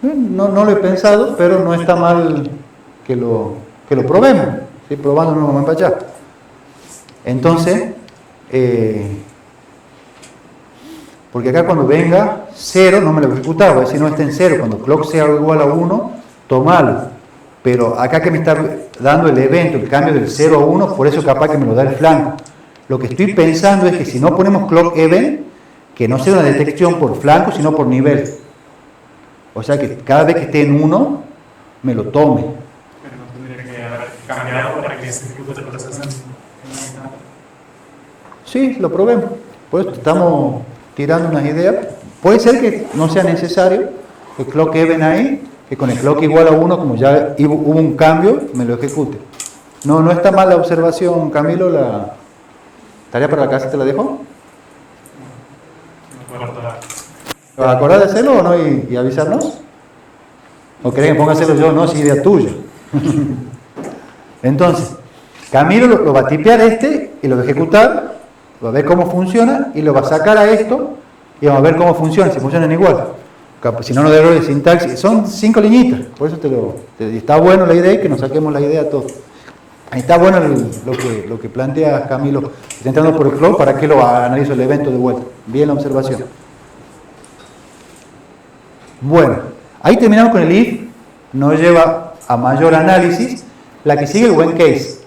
No lo he pensado, pero no está mal que lo probemos. ¿Sí? Probando no vamos para allá. Entonces, porque acá cuando venga 0, no me lo ejecutar, voy a decir no está en 0. Cuando clock sea igual a 1, tomalo. Pero acá que me está dando el evento, el cambio del 0 a 1, por eso capaz que me lo da el flanco. Lo que estoy pensando es que si no ponemos clock event, que no sea una detección por flanco, sino por nivel. O sea que cada vez que esté en 1, me lo tome. Pero no tendría que haber cambiado para que se ejecute el proceso. Sí, lo probemos. Por eso estamos tirando unas ideas. Puede ser que no sea necesario, el clock even ahí, que con el clock igual a 1, como ya hubo un cambio, me lo ejecute. No está mal la observación, Camilo, la tarea para la casa te la dejo. ¿Te vas a acordar de hacerlo o no y avisarnos? ¿O querés que ponga a hacerlo yo? No, es idea tuya. Entonces, Camilo lo va a tipear y lo va a ejecutar, va a ver cómo funciona y lo va a sacar a esto y vamos a ver cómo funciona, si funcionan igual. Si no, no de error de sintaxis. Son 5 liñitas, por eso está bueno la idea y que nos saquemos la idea a todos. Ahí está bueno lo que plantea Camilo. Está entrando por el clock, ¿para qué lo analizo el evento de vuelta? Bien la observación. Bueno, ahí terminamos con el if, nos lleva a mayor análisis. La que sigue el when case.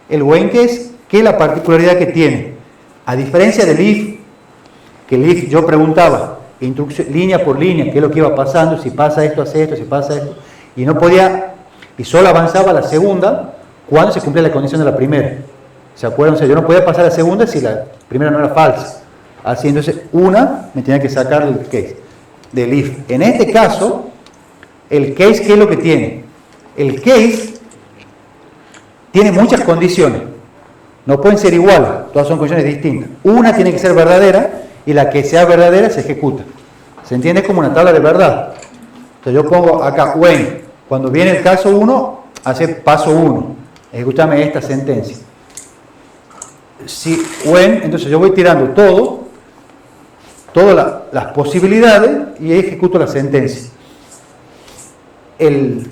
El when case, ¿qué es la particularidad que tiene? A diferencia del if, que el if yo preguntaba, línea por línea, qué es lo que iba pasando, si pasa esto, hace esto, si pasa esto, y no podía, y solo avanzaba la segunda cuando se cumplía la condición de la primera. ¿Se acuerdan? O sea, yo no podía pasar a la segunda si la primera no era falsa. Así, entonces, una me tenía que sacar del case, del if. En este caso, el case, ¿qué es lo que tiene? El case tiene muchas condiciones. No pueden ser iguales, todas son condiciones distintas. Una tiene que ser verdadera y la que sea verdadera se ejecuta. ¿Se entiende? Es como una tabla de verdad. Entonces yo pongo acá when, cuando viene el caso 1, hace paso 1, ejecútame esta sentencia. Si when, entonces yo voy tirando todas las posibilidades y ejecuto la sentencia. El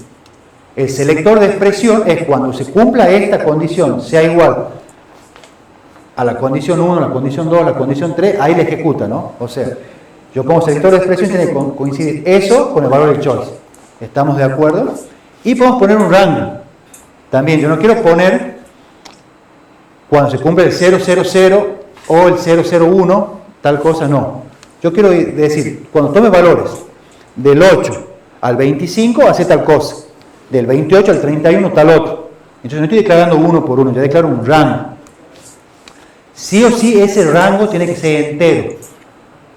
selector de expresión es cuando se cumpla esta condición, sea igual a la condición 1, la condición 2, la condición 3, ahí le ejecuta, ¿no? O sea, yo como selector de expresión tiene que coincidir eso con el valor del choice. ¿Estamos de acuerdo? Y podemos poner un rango. También, yo no quiero poner cuando se cumple el 000 o el 001, tal cosa, no. Yo quiero decir, cuando tome valores del 8 al 25, hace tal cosa. Del 28 al 31, tal otro. Entonces no estoy declarando uno por uno, yo declaro un rango. Sí o sí ese rango tiene que ser entero.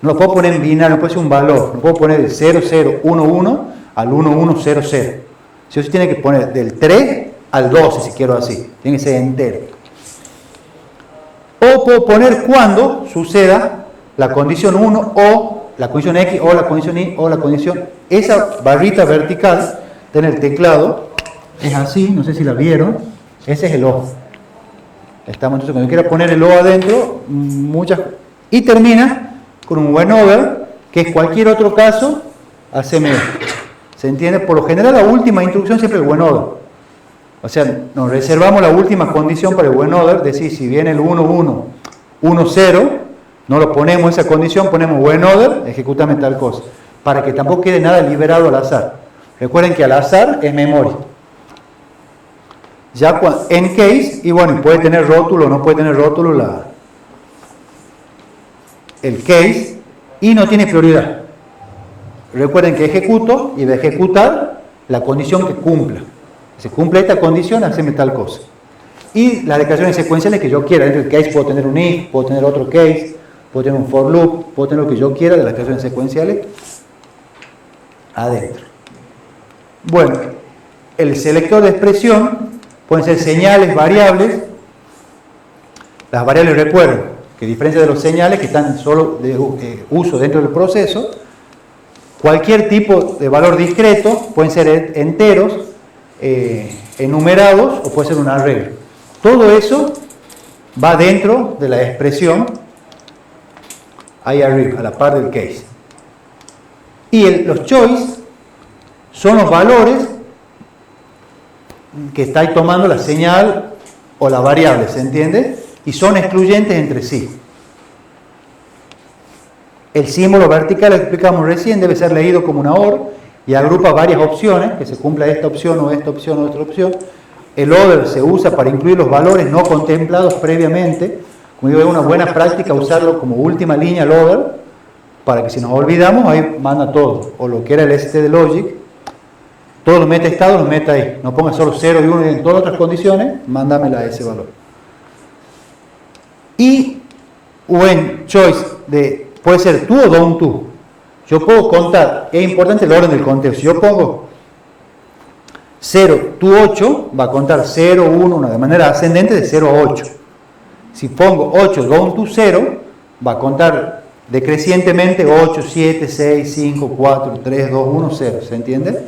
No lo puedo poner en binario, no puede ser un valor. No puedo poner del 0011 al 1100. Sí o sí tiene que poner del 3 al 12, si quiero así. Tiene que ser entero. O puedo poner cuando suceda la condición 1 o la condición X o la condición Y o la condición. Esa barrita vertical en el teclado es así, no sé si la vieron. Ese es el O. Estamos, entonces, cuando quiera poner el O adentro, y termina con un when over, que es cualquier otro caso, haceme. ¿Se entiende? Por lo general, la última instrucción siempre es el when over. O sea, nos reservamos la última condición para el when over, decir, si viene el 11, 10, no lo ponemos esa condición, ponemos when over, ejecútame tal cosa, para que tampoco quede nada liberado al azar. Recuerden que al azar es memoria. Ya en case, y bueno, puede tener rótulo o no puede tener rótulo el case, y no tiene prioridad. Recuerden que ejecuto y voy a ejecutar la condición que cumpla. Si cumple esta condición, haceme tal cosa. Y las declaraciones secuenciales que yo quiera. Dentro del case puedo tener un if, puedo tener otro case, puedo tener un for loop, puedo tener lo que yo quiera de las declaraciones secuenciales adentro. Bueno, el selector de expresión pueden ser señales, variables. Las variables, recuerden que a diferencia de los señales que están solo de uso dentro del proceso, cualquier tipo de valor discreto, pueden ser enteros, enumerados o puede ser un arreglo. Todo eso va dentro de la expresión ahí arriba, a la par del case. Y los choice son los valores que está ahí tomando la señal o la variable, ¿se entiende? Y son excluyentes entre sí. El símbolo vertical que explicamos recién debe ser leído como una OR y agrupa varias opciones, que se cumpla esta opción o esta opción o esta opción. El other se usa para incluir los valores no contemplados previamente. Como digo, es una buena práctica usarlo como última línea el other, para que si nos olvidamos, ahí manda todo. O lo que era el ST de Logic, todos los metaestados los meta ahí. No ponga solo 0 y 1 y en todas otras condiciones, mándamela a ese valor. Y when choice puede ser tú o don't tú. yo puedo contar, es importante el orden del conteo. Si yo pongo 0, tu 8, va a contar 0, 1, de manera ascendente de 0 a 8. Si pongo 8, don tu 0, va a contar decrecientemente 8, 7, 6, 5, 4, 3, 2, 1, 0. ¿Se entiende?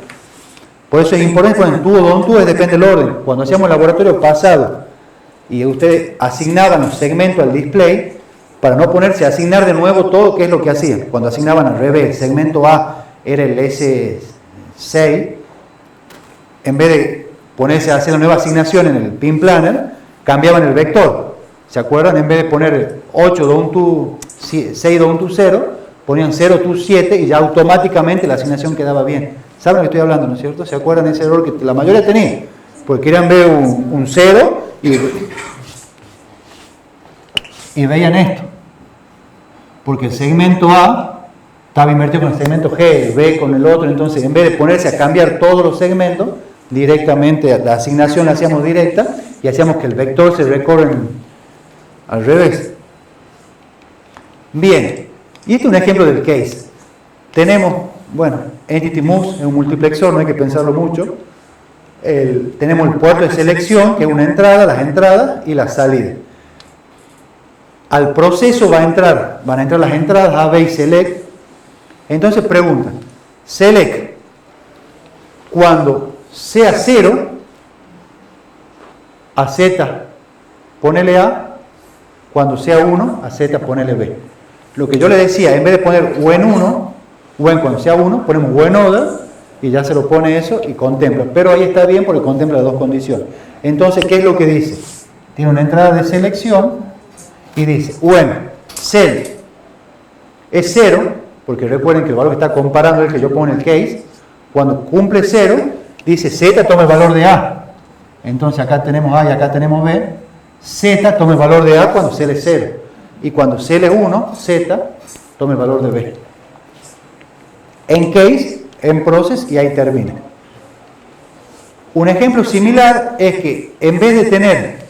Por eso es importante cuando tu o don tu depende del orden. Cuando hacíamos el laboratorio pasado y ustedes asignaban los segmentos al display, para no ponerse a asignar de nuevo todo, ¿qué es lo que hacían? Cuando asignaban al revés, el segmento A era el S6, en vez de ponerse a hacer la nueva asignación en el pin planner, cambiaban el vector. ¿Se acuerdan? En vez de poner 8 don tu 6 don tu 0, ponían 0 tu 7 y ya automáticamente la asignación quedaba bien. ¿Saben lo que estoy hablando, no es cierto? ¿Se acuerdan de ese error que la mayoría tenía? Porque querían ver un 0 y veían esto. Porque el segmento A estaba invertido con el segmento G, el B con el otro, entonces en vez de ponerse a cambiar todos los segmentos, directamente la asignación la hacíamos directa y hacíamos que el vector se recorra al revés. Bien, y este es un ejemplo del case. Tenemos, bueno, Entity Moves es un multiplexor, no hay que pensarlo mucho. Tenemos el puerto de selección, que es una entrada, las entradas y la salida. Al proceso van a entrar las entradas A, B y Select. Entonces pregunta, Select, cuando sea 0, a Z ponele A, cuando sea 1, a Z ponele B. Lo que yo le decía, en vez de poner when 1, when cuando sea 1, ponemos when other y ya se lo pone eso y contempla. Pero ahí está bien porque contempla las dos condiciones. Entonces, ¿qué es lo que dice? Tiene una entrada de selección y dice when cell es 0, porque recuerden que el valor que está comparando es el que yo pongo en el case. Cuando cumple 0, dice Z toma el valor de A. Entonces acá tenemos A y acá tenemos B. Z toma el valor de A cuando cell es 0. Y cuando cell es 1, Z toma el valor de B. En case, en process y ahí termina. Un ejemplo similar es que en vez de tener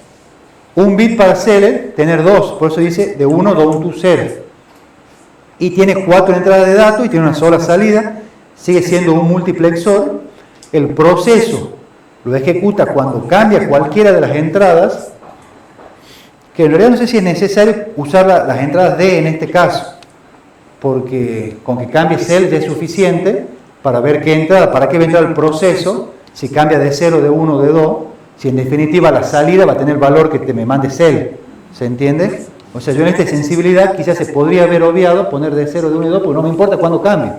un bit para seller, tener dos. Por eso dice de 1 down to 0. Y tiene 4 entradas de datos y tiene una sola salida. Sigue siendo un multiplexor. El proceso lo ejecuta cuando cambia cualquiera de las entradas, que en realidad no sé si es necesario usar las entradas D en este caso, porque con que cambie cell ya es suficiente para ver qué entrada, para qué va a entrar el proceso, si cambia de 0, de 1, de 2, si en definitiva la salida va a tener el valor que te me mande cell. ¿Se entiende? O sea, yo en esta sensibilidad quizás se podría haber obviado poner de 0, de 1 y 2, porque no me importa cuándo cambie.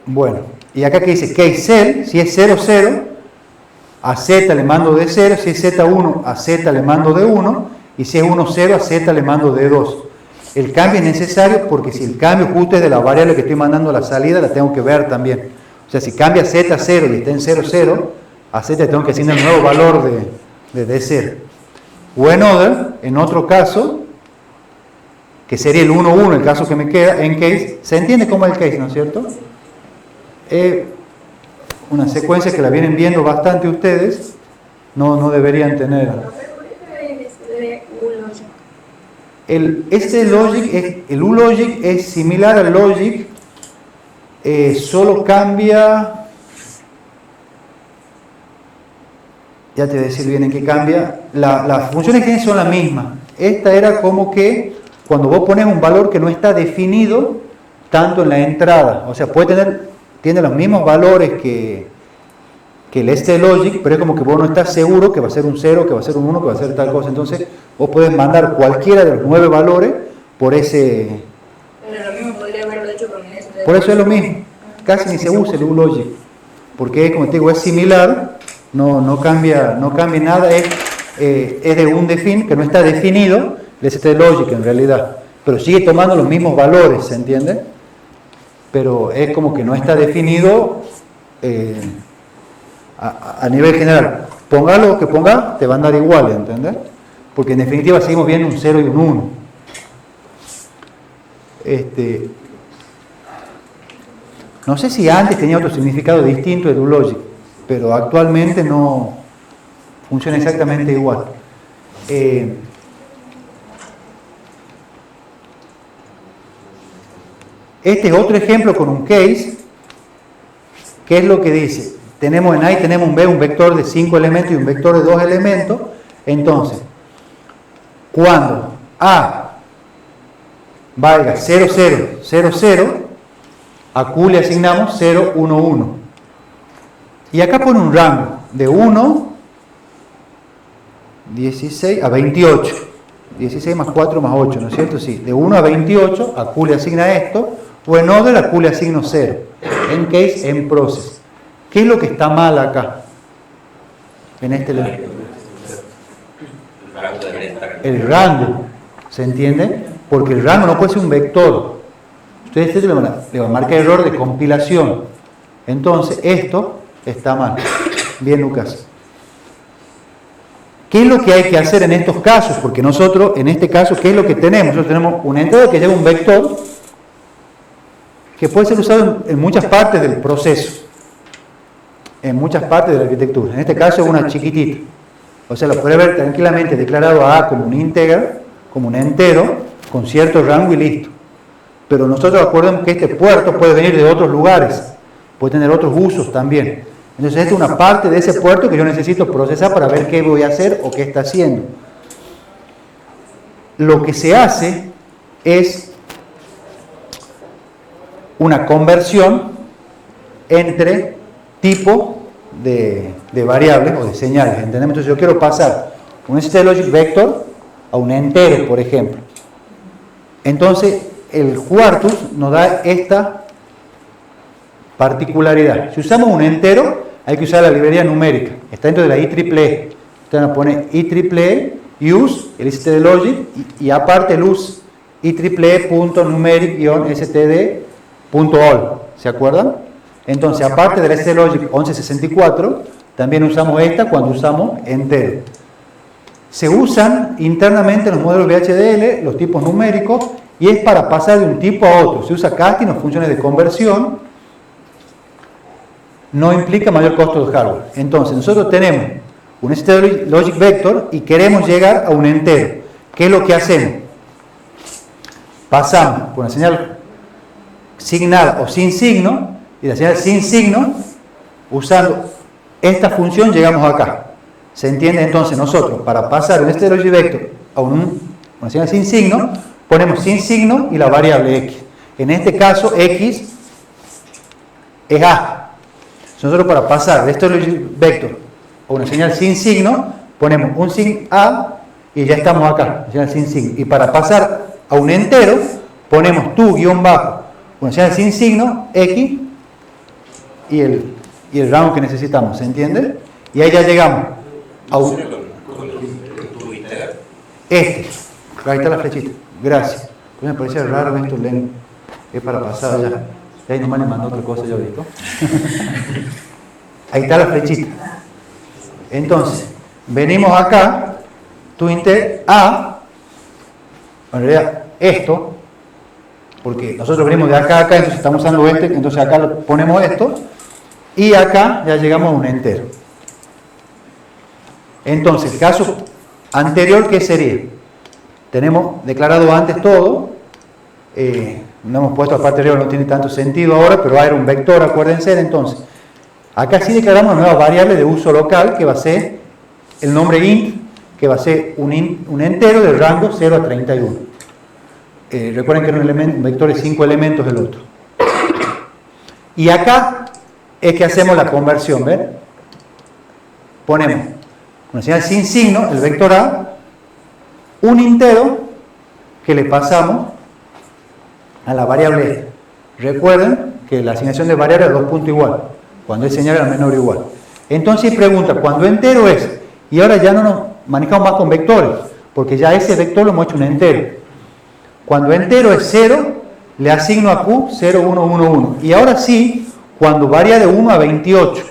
Bueno, y acá que dice case cell, si es 0, 0, a Z le mando de 0, si es Z1, a Z le mando de 1, y si es 1, 0, a Z le mando de 2. El cambio es necesario porque si el cambio justo es de la variable que estoy mandando a la salida, la tengo que ver también. O sea, si cambia Z a 0 y está en 0, 0, a Z le tengo que asignar el nuevo valor de D0. When other, en otro caso, que sería el 1, 1, el caso que me queda, en case, se entiende cómo es el case, ¿no es cierto? Una secuencia que la vienen viendo bastante ustedes, no deberían tener. El uLogic es similar al logic, solo cambia, ya te voy a decir bien en qué cambia, las funciones que tiene son las mismas. Esta era como que cuando vos pones un valor que no está definido tanto en la entrada, o sea, tiene los mismos valores que el logic, pero es como que vos no estás seguro que va a ser un 0, que va a ser un 1, que va a ser tal cosa. Entonces, vos podés mandar cualquiera de los 9 valores por ese. Pero lo mismo podría haberlo hecho con eso. Por eso es lo mismo. Casi ni se usa el uLogic. Porque, como te digo, es similar, no cambia nada, es de un define que no está definido, de logic en realidad. Pero sigue tomando los mismos valores, ¿se entiende? Pero es como que no está definido a nivel general. Ponga lo que ponga, te van a dar igual, ¿entendés? Porque en definitiva seguimos viendo un 0 y un 1. No sé si antes tenía otro significado distinto el uLogic, pero actualmente no funciona exactamente igual. Este es otro ejemplo con un case. ¿Qué es lo que dice? Tenemos en A y tenemos un B, un vector de 5 elementos y un vector de 2 elementos. Entonces, cuando A valga 0, 0, 0, 0, a Q le asignamos 0, 1, 1. Y acá pone un rango de 1, 16 a 28. 16 más 4 más 8, ¿no es cierto? Sí, de 1 a 28, a Q le asigna esto, o en order a Q le asigno 0. En case, en process. ¿Qué es lo que está mal acá? En este elemento. El rango, ¿se entiende? Porque el rango no puede ser un vector. Ustedes le van a marcar error de compilación. Entonces, esto está mal. Bien, Lucas. ¿Qué es lo que hay que hacer en estos casos? Porque nosotros, en este caso, ¿qué es lo que tenemos? Nosotros tenemos una entrada que lleva un vector que puede ser usado en muchas partes del proceso, en muchas partes de la arquitectura. En este caso es una chiquitita. O sea, lo puede ver tranquilamente declarado a A como un integer, como un entero, con cierto rango y listo. Pero nosotros acordemos que este puerto puede venir de otros lugares, puede tener otros usos también. Entonces esta es una parte de ese puerto que yo necesito procesar para ver qué voy a hacer o qué está haciendo. Lo que se hace es una conversión entre tipo de variables o de señales. ¿Entendemos? Entonces yo quiero pasar un stlogic vector a un entero, por ejemplo. Entonces el quartus nos da esta particularidad. Si usamos un entero, hay que usar la librería numérica. Está dentro de la IEEE. Usted nos pone IEEE, use, el stlogic, y aparte el use IEEE.numeric-std.all. ¿Se acuerdan? Entonces, aparte del stlogic 1164, también usamos esta cuando usamos entero. Se usan internamente en los modelos VHDL los tipos numéricos y es para pasar de un tipo a otro. Se usa casting en las funciones de conversión. No implica mayor costo de hardware. Entonces, nosotros tenemos un stlogic vector y queremos llegar a un entero. ¿Qué es lo que hacemos? Pasamos con una señal signada o sin signo, y la señal sin signo, usando esta función llegamos acá. ¿Se entiende? Entonces, nosotros, para pasar un stlogic vector a una señal sin signo, ponemos sin signo y la variable x. En este caso, x es A. Nosotros para pasar de este vector a una señal sin signo, ponemos un sin A y ya estamos acá, señal sin signo. Y para pasar a un entero, ponemos tu guión bajo, una señal sin signo, X, y el rango que necesitamos, ¿se entiende? Y ahí ya llegamos a un... Ahí está la flechita, gracias. Pues me parece raro esto, Len, es para pasar allá. Y ahí nomás le mandó otra cosa yo ahorita. Ahí está la flechita. Entonces, venimos acá, tu inter A, en realidad esto, porque nosotros venimos de acá a acá, entonces estamos usando este, entonces acá ponemos esto, y acá ya llegamos a un entero. Entonces, el caso anterior, ¿qué sería? Tenemos declarado antes todo, no hemos puesto la parte arriba, no tiene tanto sentido ahora, pero era un vector, acuérdense. Entonces, acá sí declaramos una nueva variable de uso local que va a ser el nombre int, que va a ser un entero de rango 0 a 31. Recuerden que era un vector de 5 elementos el otro. Y acá es que hacemos la conversión, ¿ven? Ponemos una señal sin signo, el vector A, un entero que le pasamos a la variable esta. Recuerden que la asignación de variable es 2 puntos igual, cuando es señal al menor o igual. Entonces pregunta, cuando entero es, y ahora ya no nos manejamos más con vectores, porque ya ese vector lo hemos hecho un entero. Cuando entero es 0, le asigno a Q 0, 1, 1, 1. Y ahora sí, cuando varía de 1 a 28,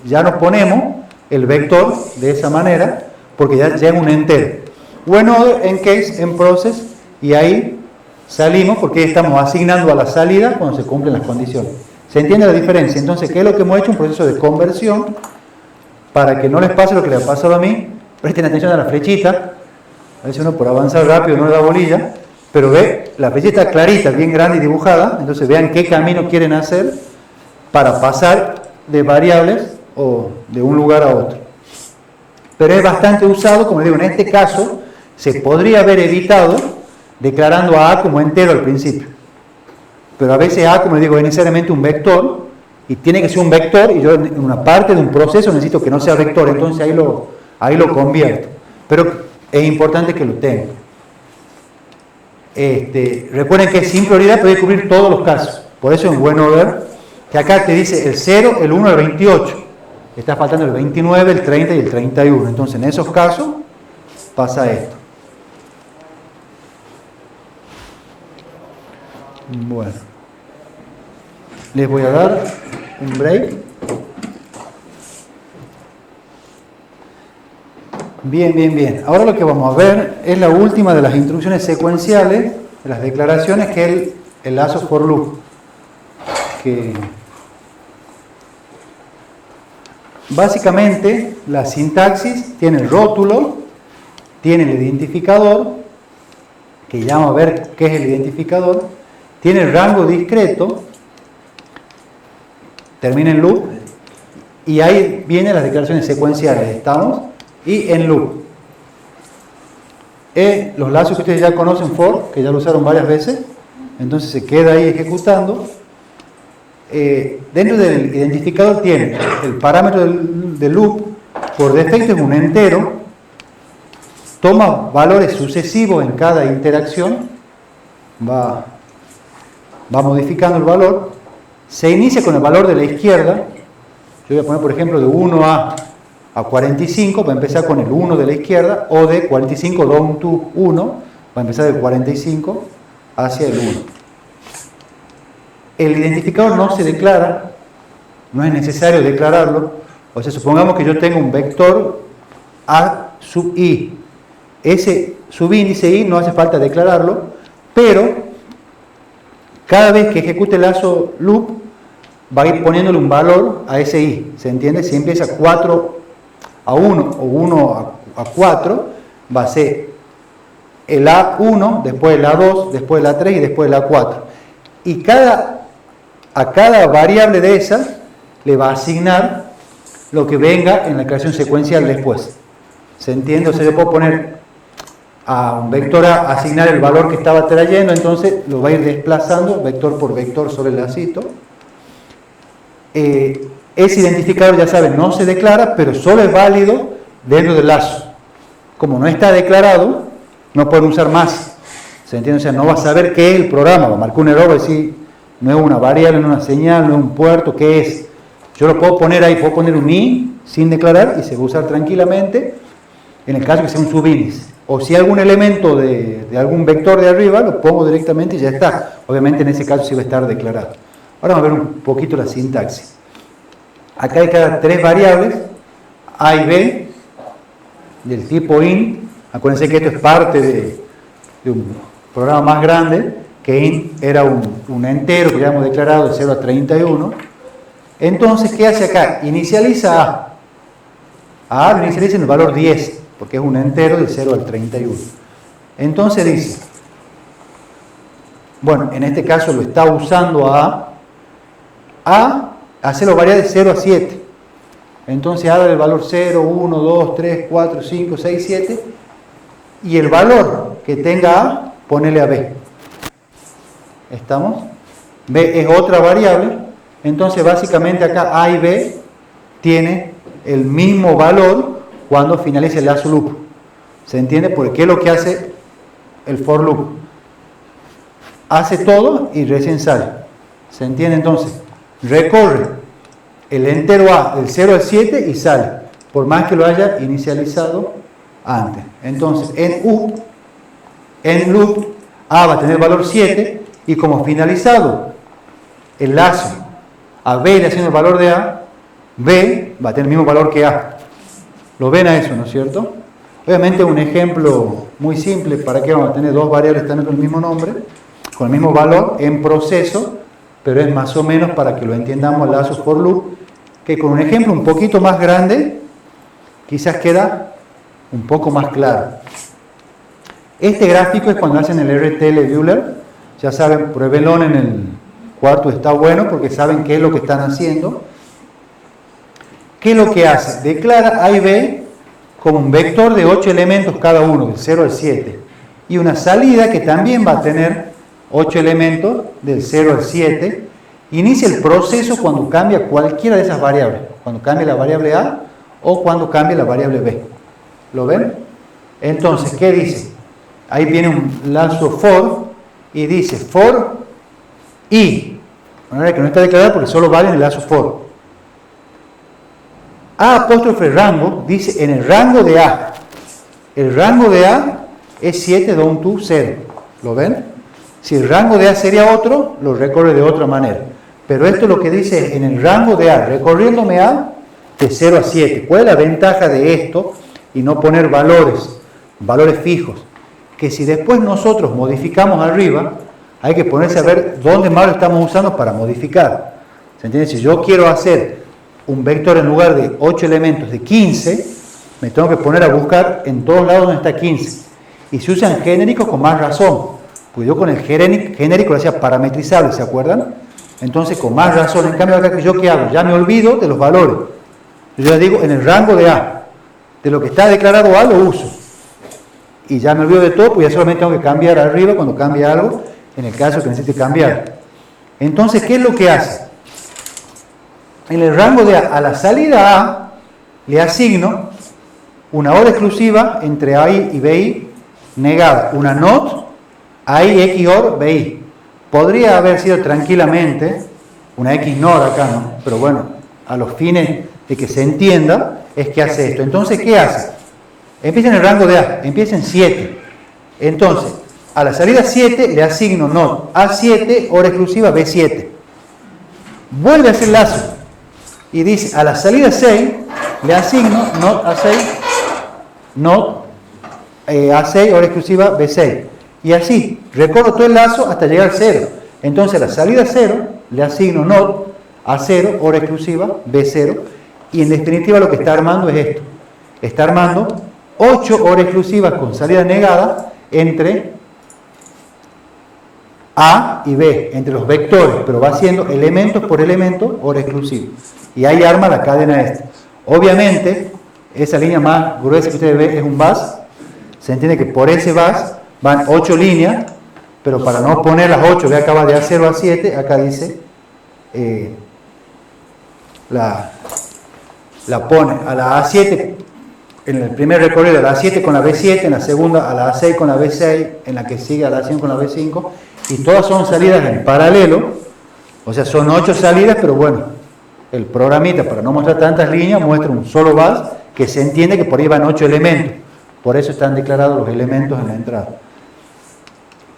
ya nos ponemos el vector de esa manera, porque ya es un entero. Bueno, en case, en process, y ahí salimos porque estamos asignando a la salida cuando se cumplen las condiciones. ¿Se entiende la diferencia? Entonces, ¿qué es lo que hemos hecho? Un proceso de conversión para que no les pase lo que le ha pasado a mí, presten atención a la flechita. A veces uno por avanzar rápido no le da bolilla, pero ve, la flechita está clarita, bien grande y dibujada, entonces vean qué camino quieren hacer para pasar de variables o de un lugar a otro. Pero es bastante usado, como digo, en este caso se podría haber evitado declarando a A como entero al principio. Pero a veces A, como digo, es necesariamente un vector, y tiene que ser un vector, y yo en una parte de un proceso necesito que no sea vector, entonces ahí lo convierto. Pero es importante que lo tengan. Recuerden que es sin prioridad, puede cubrir todos los casos. Por eso es bueno ver que acá te dice el 0, el 1, el 28. Está faltando el 29, el 30 y el 31. Entonces en esos casos pasa esto. Bueno, les voy a dar un break. Bien. Ahora lo que vamos a ver es la última de las instrucciones secuenciales, de las declaraciones, que es el lazo for loop. Que básicamente la sintaxis tiene el rótulo, tiene el identificador, que ya vamos a ver qué es el identificador, tiene el rango discreto, termina en loop, y ahí vienen las declaraciones secuenciales, ¿estamos? Y en loop. Los lazos que ustedes ya conocen, for, que ya lo usaron varias veces, entonces se queda ahí ejecutando. Dentro del identificador tiene el parámetro del loop, por defecto es un entero, toma valores sucesivos en cada interacción, va modificando el valor, se inicia con el valor de la izquierda. Yo voy a poner por ejemplo de 1 a 45, va a empezar con el 1 de la izquierda, o de 45 down to 1, va a empezar del 45 hacia el 1. El identificador no se declara, no es necesario declararlo. O sea, supongamos que yo tengo un vector A sub i. Ese subíndice i no hace falta declararlo, pero cada vez que ejecute el lazo loop va a ir poniéndole un valor a ese i. ¿Se entiende? Si empieza 4 a 1 o 1 a 4, va a ser el A1, después el A2, después el A3 y después el A4. Y a cada variable de esas le va a asignar lo que venga en la declaración secuencial después. ¿Se entiende? O sea, yo puedo poner a un vector A, asignar el valor que estaba trayendo, entonces lo va a ir desplazando vector por vector sobre el lacito. Ese identificador, ya saben, no se declara, pero solo es válido dentro del lazo. Como no está declarado, no pueden usar más. ¿Se entiende? O sea, no va a saber qué es el programa, va a marcar un error, va a decir, no es una variable, no es una señal, no es un puerto, ¿qué es? Yo lo puedo poner ahí, puedo poner un i sin declarar y se va a usar tranquilamente en el caso que sea un subíndice. O si hay algún elemento de algún vector de arriba, lo pongo directamente y ya está. Obviamente en ese caso sí va a estar declarado. Ahora vamos a ver un poquito la sintaxis. Acá hay cada tres variables, A y B, del tipo int. Acuérdense que esto es parte de un programa más grande, que int era un entero que ya hemos declarado de 0 a 31. Entonces, ¿qué hace acá? Inicializa A. A lo inicializa en el valor 10, porque es un entero de 0 al 31. Entonces dice, bueno, en este caso lo está usando a hacerlo variar de 0 a 7. Entonces A da el valor 0, 1, 2, 3, 4, 5, 6, 7. Y el valor que tenga A, ponele a B. ¿Estamos? B es otra variable. Entonces básicamente acá A y B tiene el mismo valor cuando finalice el lazo loop. ¿Se entiende? Porque ¿qué es lo que hace el for loop? Hace todo y recién sale. ¿Se entiende? Entonces recorre el entero A del 0 al 7 y sale, por más que lo haya inicializado antes. Entonces en loop A va a tener valor 7 y como finalizado el lazo a B le haciendo el valor de A, B va a tener el mismo valor que A. ¿Lo ven a eso, no es cierto? Obviamente un ejemplo muy simple, ¿para qué vamos a tener dos variables teniendo el mismo nombre, con el mismo valor en proceso? Pero es más o menos para que lo entiendamos lazos for loop, que con un ejemplo un poquito más grande quizás queda un poco más claro. Este gráfico es cuando hacen el RTL-Buehler. Ya saben, pruébenlo en el cuarto, está bueno porque saben qué es lo que están haciendo. ¿Qué es lo que hace? Declara A y B como un vector de 8 elementos cada uno, del 0 al 7. Y una salida que también va a tener 8 elementos, del 0 al 7. Inicia el proceso cuando cambia cualquiera de esas variables. Cuando cambia la variable A o cuando cambia la variable B. ¿Lo ven? Entonces, ¿qué dice? Ahí viene un lazo for y dice for i. De manera que no está declarado porque solo vale en el lazo for. A apóstrofe rango dice en el rango de A. El rango de A es 7 down to 0. ¿Lo ven? Si el rango de A sería otro, lo recorre de otra manera. Pero esto lo que dice es en el rango de A, recorriéndome A de 0 a 7. ¿Cuál es la ventaja de esto? Y no poner valores fijos. Que si después nosotros modificamos arriba, hay que ponerse a ver dónde más lo estamos usando para modificar. ¿Se entiende? Si yo quiero hacer un vector en lugar de 8 elementos de 15, me tengo que poner a buscar en todos lados donde está 15. Y se usan genéricos con más razón. Pues yo con el genérico lo hacía parametrizable, ¿se acuerdan? Entonces con más razón. En cambio acá, ¿yo qué hago? Ya me olvido de los valores. Yo ya digo en el rango de A. De lo que está declarado A lo uso. Y ya me olvido de todo, pues ya solamente tengo que cambiar arriba cuando cambie algo, en el caso que necesite cambiar. Entonces, ¿qué es lo que hace? En el rango de A la salida A, le asigno una OR exclusiva entre AI y BI negada. Una NOT, AI, XOR, BI. Podría haber sido tranquilamente una XNOR acá, ¿no? Pero bueno, a los fines de que se entienda, es que hace esto. Entonces, ¿qué hace? Empieza en el rango de A, empieza en 7. Entonces, a la salida 7 le asigno NOT A7, OR exclusiva B7. Vuelve a hacer lazo. Y dice, a la salida 6 le asigno NOT A6, NOT A6, OR exclusiva B6. Y así, recorro todo el lazo hasta llegar al 0. Entonces, a la salida 0 le asigno NOT A0, OR exclusiva B0. Y en definitiva lo que está armando es esto. Está armando 8 OR exclusivas con salida negada entre A y B, entre los vectores, pero va haciendo elementos por elemento OR exclusivo. Y ahí arma la cadena esta. Obviamente, esa línea más gruesa que ustedes ven es un bus. Se entiende que por ese bus van 8 líneas, pero para no poner las 8, ve acá de A0 a 7, acá dice, la pone a la A7, en el primer recorrido a la A7 con la B7, en la segunda a la A6 con la B6, en la que sigue a la A5 con la B5, y todas son salidas en paralelo, o sea, son 8 salidas, pero bueno, el programita, para no mostrar tantas líneas, muestra un solo bus que se entiende que por ahí van 8 elementos, por eso están declarados los elementos en la entrada.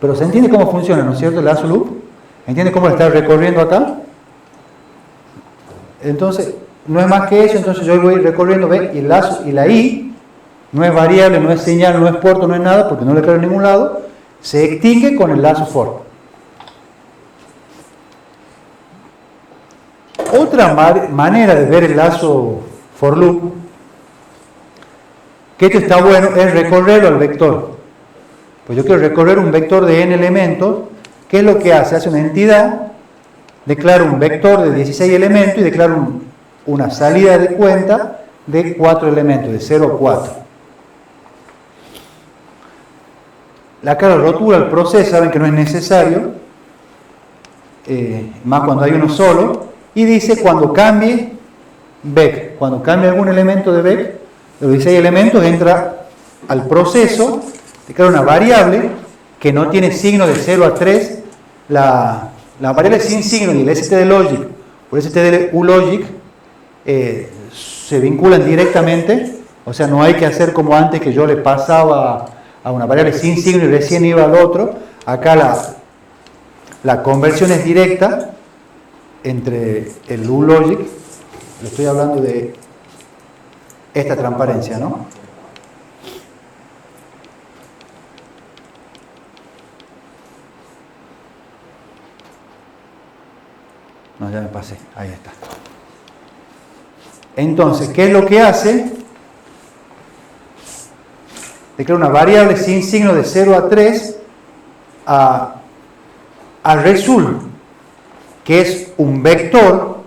Pero se entiende cómo funciona, ¿no es cierto? El lazo loop, ¿entiende cómo lo está recorriendo acá? Entonces, no es más que eso, entonces yo voy recorriendo, ¿ve? Y el lazo y la I no es variable, no es señal, no es puerto, no es nada, porque no le queda en ningún lado, se extingue con el lazo for. Otra manera de ver el lazo for loop, que esto está bueno, es recorrerlo al vector. Pues yo quiero recorrer un vector de n elementos. ¿Qué es lo que hace? Hace una entidad, declaro un vector de 16 elementos y declaro una salida de cuenta de 4 elementos, de 0 a 4. La cara rotura el proceso, saben que no es necesario, más cuando hay uno solo, y dice cuando cambie vec, cuando cambie algún elemento de vec, los 16 elementos entra al proceso, declara una variable que no tiene signo de 0 a 3, la variable sin signo y el stdlogic o el stdulogic se vinculan directamente, o sea, no hay que hacer como antes que yo le pasaba a una variable sin signo y recién iba al otro. Acá la conversión es directa entre el ulogic, le estoy hablando de esta transparencia, ¿no? No, ya me pasé, ahí está. Entonces, ¿qué es lo que hace? declaro una variable sin signo de 0 a 3 a result, que es un vector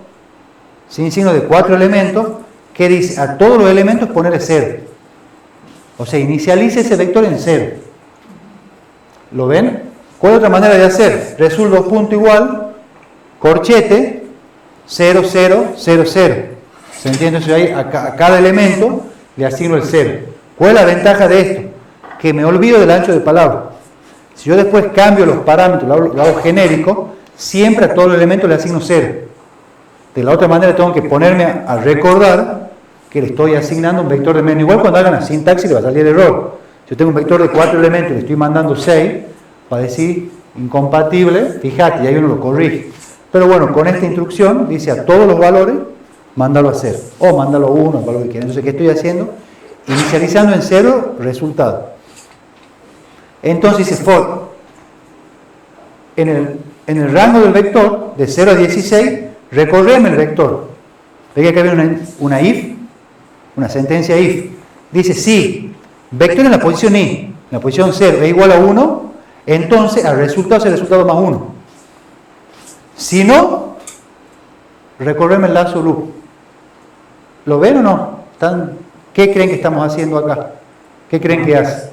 sin signo de 4 elementos, que dice a todos los elementos ponerle 0. O sea, inicialice ese vector en 0. ¿Lo ven? ¿Cuál es otra manera de hacer? Result 2 punto igual, corchete, 0, 0, 0, 0. ¿Se entiende? Entonces ahí a cada elemento le asigno el 0. ¿Cuál es la ventaja de esto? Que me olvido del ancho de palabra. Si yo después cambio los parámetros, lo hago genérico, siempre a todos los elementos le asigno 0. De la otra manera tengo que ponerme a recordar que le estoy asignando un vector de menos. Igual cuando hagan la sintaxis le va a salir error. Si yo tengo un vector de 4 elementos y le estoy mandando 6, va a decir incompatible, fíjate, y ahí uno lo corrige. Pero bueno, con esta instrucción dice a todos los valores, mándalo a 0. O mándalo a 1, el valor que quieras. Entonces, ¿qué estoy haciendo? Inicializando en 0, resultado. Entonces dice for, en el rango del vector, de 0 a 16, recorreme el vector. Veía que había una if, una sentencia if. Dice, si vector en la posición i, en la posición 0 es igual a 1, entonces al resultado es el resultado más 1. Si no, recorreme el lazo loop. ¿Lo ven o no? ¿Qué creen que estamos haciendo acá? ¿Qué creen que hace?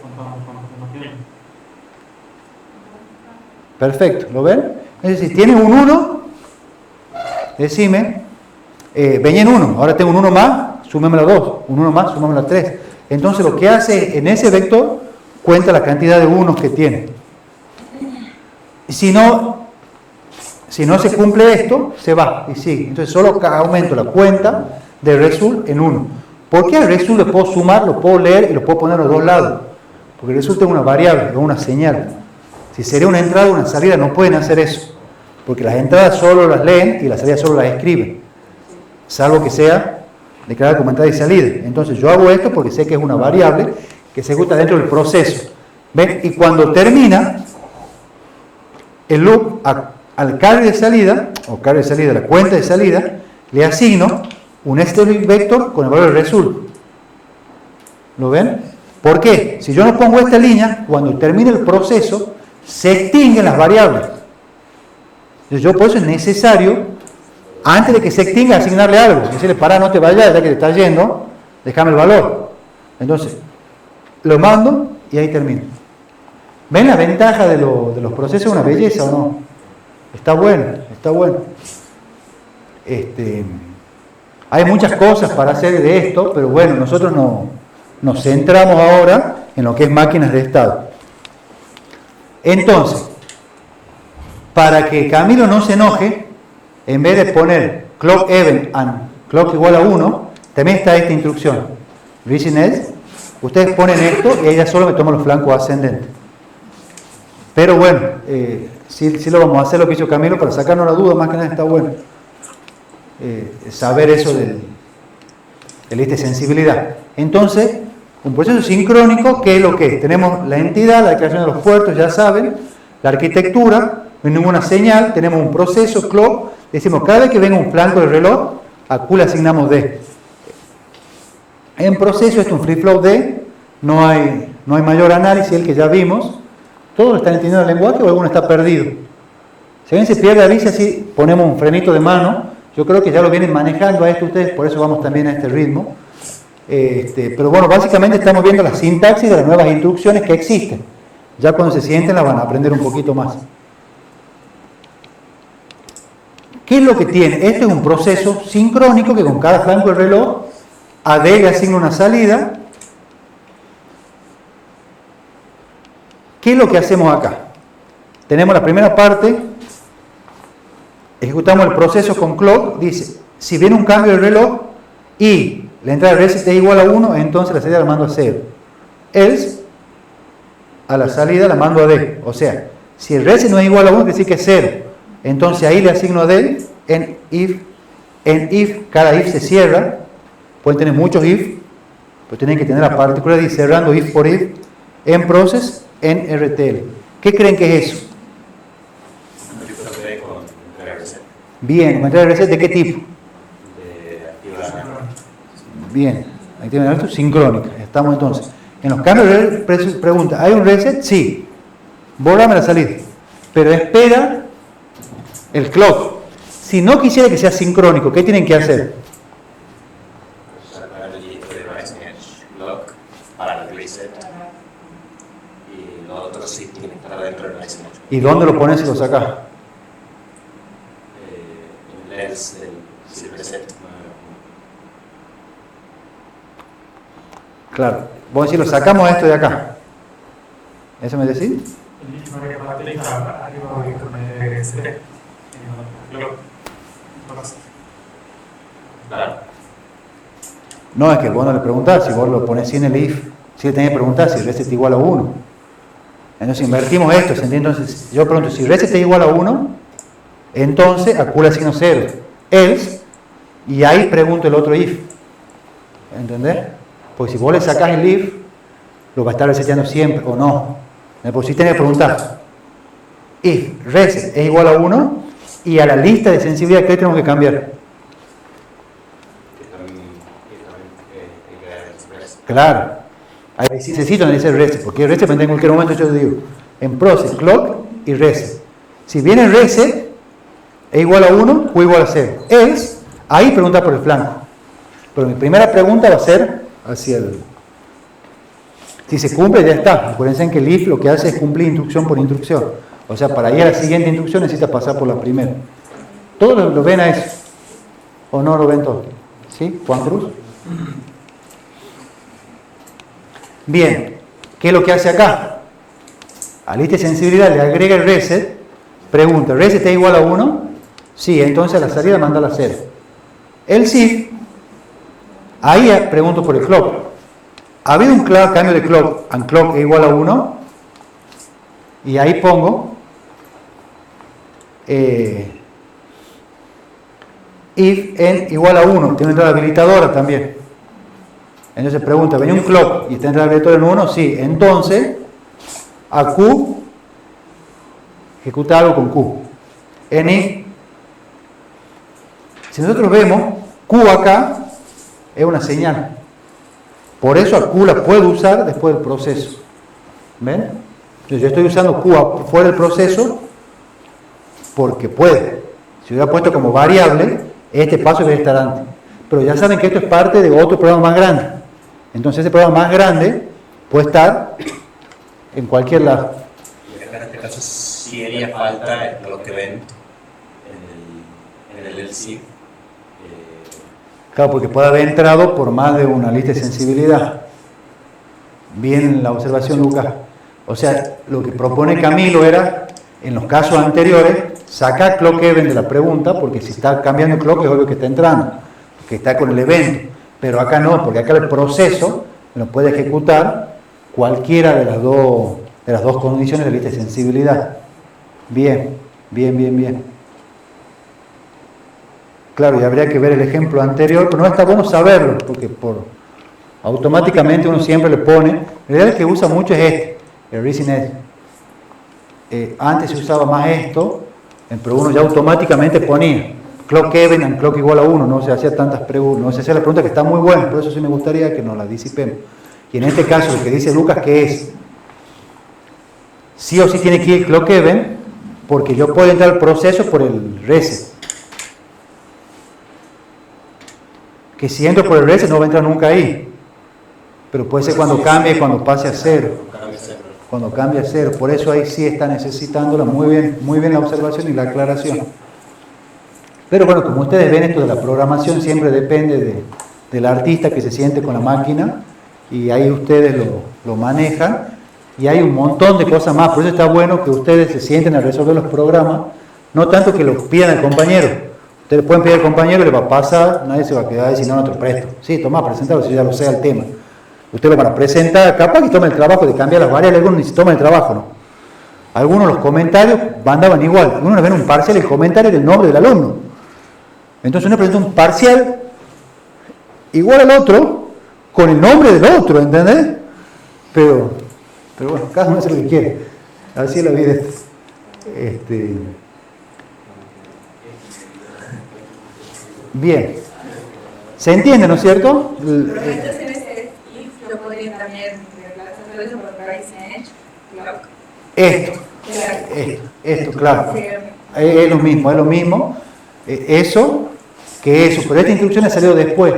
Perfecto, ¿lo ven? Es decir, tiene un 1, decime, venía en 1, ahora tengo un 1 más, sumémelo a 2, un 1 más, sumémelo a 3. Entonces lo que hace en ese vector, cuenta la cantidad de unos que tiene. Si no se cumple esto, se va y sigue. Entonces solo aumento la cuenta de result en 1. ¿Por qué al result le puedo sumar, lo puedo leer y lo puedo poner a los dos lados? Porque el result es una variable, es una señal. Si sería una entrada o una salida, no pueden hacer eso. Porque las entradas solo las leen y las salidas solo las escriben. Salvo que sea declarada como entrada y salida. Entonces yo hago esto porque sé que es una variable que se ejecuta dentro del proceso. ¿Ven? Y cuando termina, el loop al carry de salida, o carry de salida, la cuenta de salida, le asigno un step vector con el valor del result. ¿Lo ven? ¿Por qué? Si yo no pongo esta línea, cuando termine el proceso, se extinguen las variables. Entonces por eso es necesario, antes de que se extinga, asignarle algo. Decirle, pará, no te vayas, ya que te estás yendo, déjame el valor. Entonces, lo mando y ahí termino. ¿Ven la ventaja de los procesos? ¿Una belleza o no? Está bueno, está bueno. Hay muchas cosas para hacer de esto, pero bueno, nosotros nos centramos ahora en lo que es máquinas de estado. Entonces, para que Camilo no se enoje, en vez de poner clock even and clock igual a 1, también está esta instrucción. Reaching else, ustedes ponen esto y ella solo me toma los flancos ascendentes. Pero bueno, sí lo vamos a hacer lo que hizo Camilo para sacarnos la duda, más que nada está bueno. Saber eso del sensibilidad. Entonces, un proceso sincrónico, ¿qué es lo que es? Tenemos la entidad, la declaración de los puertos, ya saben, la arquitectura, no hay ninguna señal, tenemos un proceso, clock, decimos cada vez que venga un flanco del reloj, a Q le asignamos D. En proceso, esto es un free flow D, no hay mayor análisis, el que ya vimos. ¿Todos están entendiendo el lenguaje o alguno está perdido? Si bien se pierde, avisa, así ponemos un frenito de mano. Yo creo que ya lo vienen manejando a esto ustedes, por eso vamos también a este ritmo. Pero bueno, básicamente estamos viendo la sintaxis de las nuevas instrucciones que existen. Ya cuando se sienten las van a aprender un poquito más. ¿Qué es lo que tiene? Este es un proceso sincrónico que con cada flanco del reloj a D le asigna una salida. ¿Qué es lo que hacemos acá? Tenemos la primera parte, ejecutamos el proceso con clock, dice, si viene un cambio del reloj y la entrada de reset es igual a 1, entonces la salida la mando a 0. Else, a la salida la mando a D. O sea, si el reset no es igual a 1, quiere decir que es 0. Entonces ahí le asigno a D en if, cada if se cierra, pueden tener muchos if, pero tienen que tener la particularidad de ir cerrando if por if, en process, en RTL. ¿Qué creen que es eso? Bien, con entrega de reset, ¿de qué tipo? Bien, ahí tienen esto, sincrónica. Estamos entonces. En los cambios pregunta, ¿hay un reset? Sí. Bórrame la salida. Pero espera el clock. Si no quisiera que sea sincrónico, ¿qué tienen que hacer? Sacar el hito de lock para el reset. Y lo otro sí tiene que estar dentro del reset. ¿Y dónde lo pones si lo sacas? En else del reset. Claro. Vos decís, lo sacamos esto de acá. ¿Eso me decís? Claro. No, es que vos no le preguntás, si vos lo pones sin el if, si le tenés que preguntar si el reset es igual a 1. Entonces invertimos esto, ¿se entiende? Entonces yo pregunto, si el reset es igual a 1, entonces a Q le asigno 0. Else, y ahí pregunto el otro if. ¿Entendés? Porque si vos le sacás el if, lo va a estar reseteando siempre, o no. Pues si tenés que preguntar, if reset es igual a 1, y a la lista de sensibilidad, ¿qué tenemos que cambiar? Claro, ahí sí necesito analizar el reset, porque el reset en cualquier momento yo digo, en process, clock y reset. Si viene el reset, es igual a 1, Q igual a 0. Else, ahí pregunta por el flanco. Pero mi primera pregunta va a ser hacia el... Si se cumple, ya está. Acuérdense que el if lo que hace es cumplir instrucción por instrucción. O sea, para ir a la siguiente instrucción necesita pasar por la primera. ¿Todos lo ven a eso? ¿O no lo ven todos? ¿Sí? Juan Cruz. Bien. ¿Qué es lo que hace acá? A lista de sensibilidad le agrega el reset. Pregunta, ¿reset es igual a 1? Sí, entonces a la salida manda la 0. El si, ahí pregunto por el clock. ¿Ha habido un cambio de clock? And clock es igual a 1. Y ahí pongo if n igual a 1. Tiene una entrada habilitadora también. Entonces pregunta, ¿venía un clock y está entrada habilitadora en 1? Sí. Entonces, a Q ejecuta algo con Q. En if, si nosotros vemos, Q acá es una señal. Por eso a Q la puedo usar después del proceso. ¿Ven? Entonces yo estoy usando Q fuera del proceso porque puede. Si hubiera puesto como variable, este paso debería estar antes. Pero ya saben que esto es parte de otro programa más grande. Entonces ese programa más grande puede estar en cualquier lado. Y en este caso sí haría falta lo que ven en el LC. Claro, porque puede haber entrado por más de una lista de sensibilidad. Bien la observación, Lucas. O sea, lo que propone Camilo era, en los casos anteriores, sacar clock event de la pregunta, porque si está cambiando el clock es obvio que está entrando, que está con el evento. Pero acá no, porque acá el proceso lo puede ejecutar cualquiera de las dos condiciones de la lista de sensibilidad. Bien. Claro, y habría que ver el ejemplo anterior, pero no está bueno saberlo, porque automáticamente uno siempre le pone. En realidad el que usa mucho es este, el reason es. Antes se usaba más esto, pero uno ya automáticamente ponía clock event and clock igual a 1, no se hacía tantas preguntas, no se hacía la pregunta que está muy buena, por eso sí me gustaría que nos la disipemos. Y en este caso, lo que dice Lucas, que es, sí o sí tiene que ir clock event, porque yo puedo entrar al proceso por el reset. Que si entro por el reset no va a entrar nunca ahí. Pero puede ser cuando cambie, cuando pase a 0. Cuando cambie a 0. Por eso ahí sí está necesitándola muy bien la observación y la aclaración. Pero bueno, como ustedes ven, esto de la programación siempre depende del artista que se siente con la máquina. Y ahí ustedes lo manejan. Y hay un montón de cosas más. Por eso está bueno que ustedes se sienten a resolver los programas. No tanto que los pidan al compañero. Ustedes pueden pedir al compañero, le va a pasar, nadie se va a quedar ahí si no te lo presto. Sí, tomá, presentalo si ya lo sé el tema. Ustedes lo van a presentar, capaz que tomen el trabajo de cambiar las variables, algunos ni se toman el trabajo, ¿no? Algunos los comentarios mandaban igual. Uno le ven un parcial, el comentario del nombre del alumno. Entonces uno presenta un parcial igual al otro, con el nombre del otro, ¿entendés? Pero bueno, cada uno hace lo que quiere. Así es la vida. Bien. ¿Se entiende, no es cierto? Pero entonces en ese if lo podrían también Esto, claro. Es lo mismo. Eso que eso, pero esta instrucción ha salido después.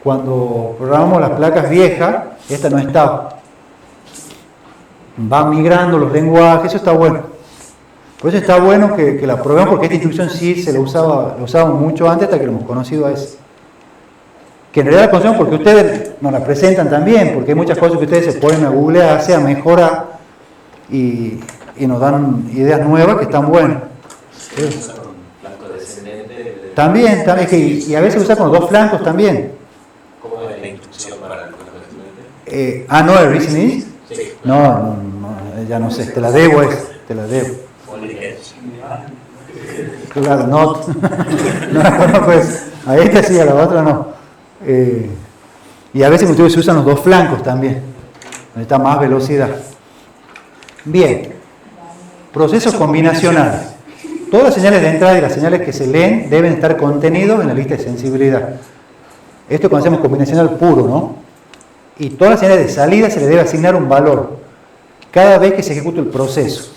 Cuando programamos las placas viejas, esta no estaba. Van migrando los lenguajes, eso está bueno. Por eso está bueno que la probemos, porque esta instrucción sí se la usábamos mucho antes hasta que lo hemos conocido a ese. Que en realidad la conocemos porque ustedes nos la presentan también, porque hay muchas cosas que ustedes se ponen a googlear, a mejorar y nos dan ideas nuevas que están buenas. También, y a veces usa con los dos flancos también. ¿Cómo es la instrucción para el flanco descendente? No, el reasoning. Sí. No, ya no sé, te la debo. Claro, no la conozco eso. A esta sí, a la otra no. Y a veces ustedes se usan los dos flancos también, donde está más velocidad. Bien, procesos combinacionales. Todas las señales de entrada y las señales que se leen deben estar contenidos en la lista de sensibilidad. Esto conocemos combinacional puro, ¿no? Y todas las señales de salida se le debe asignar un valor cada vez que se ejecute el proceso.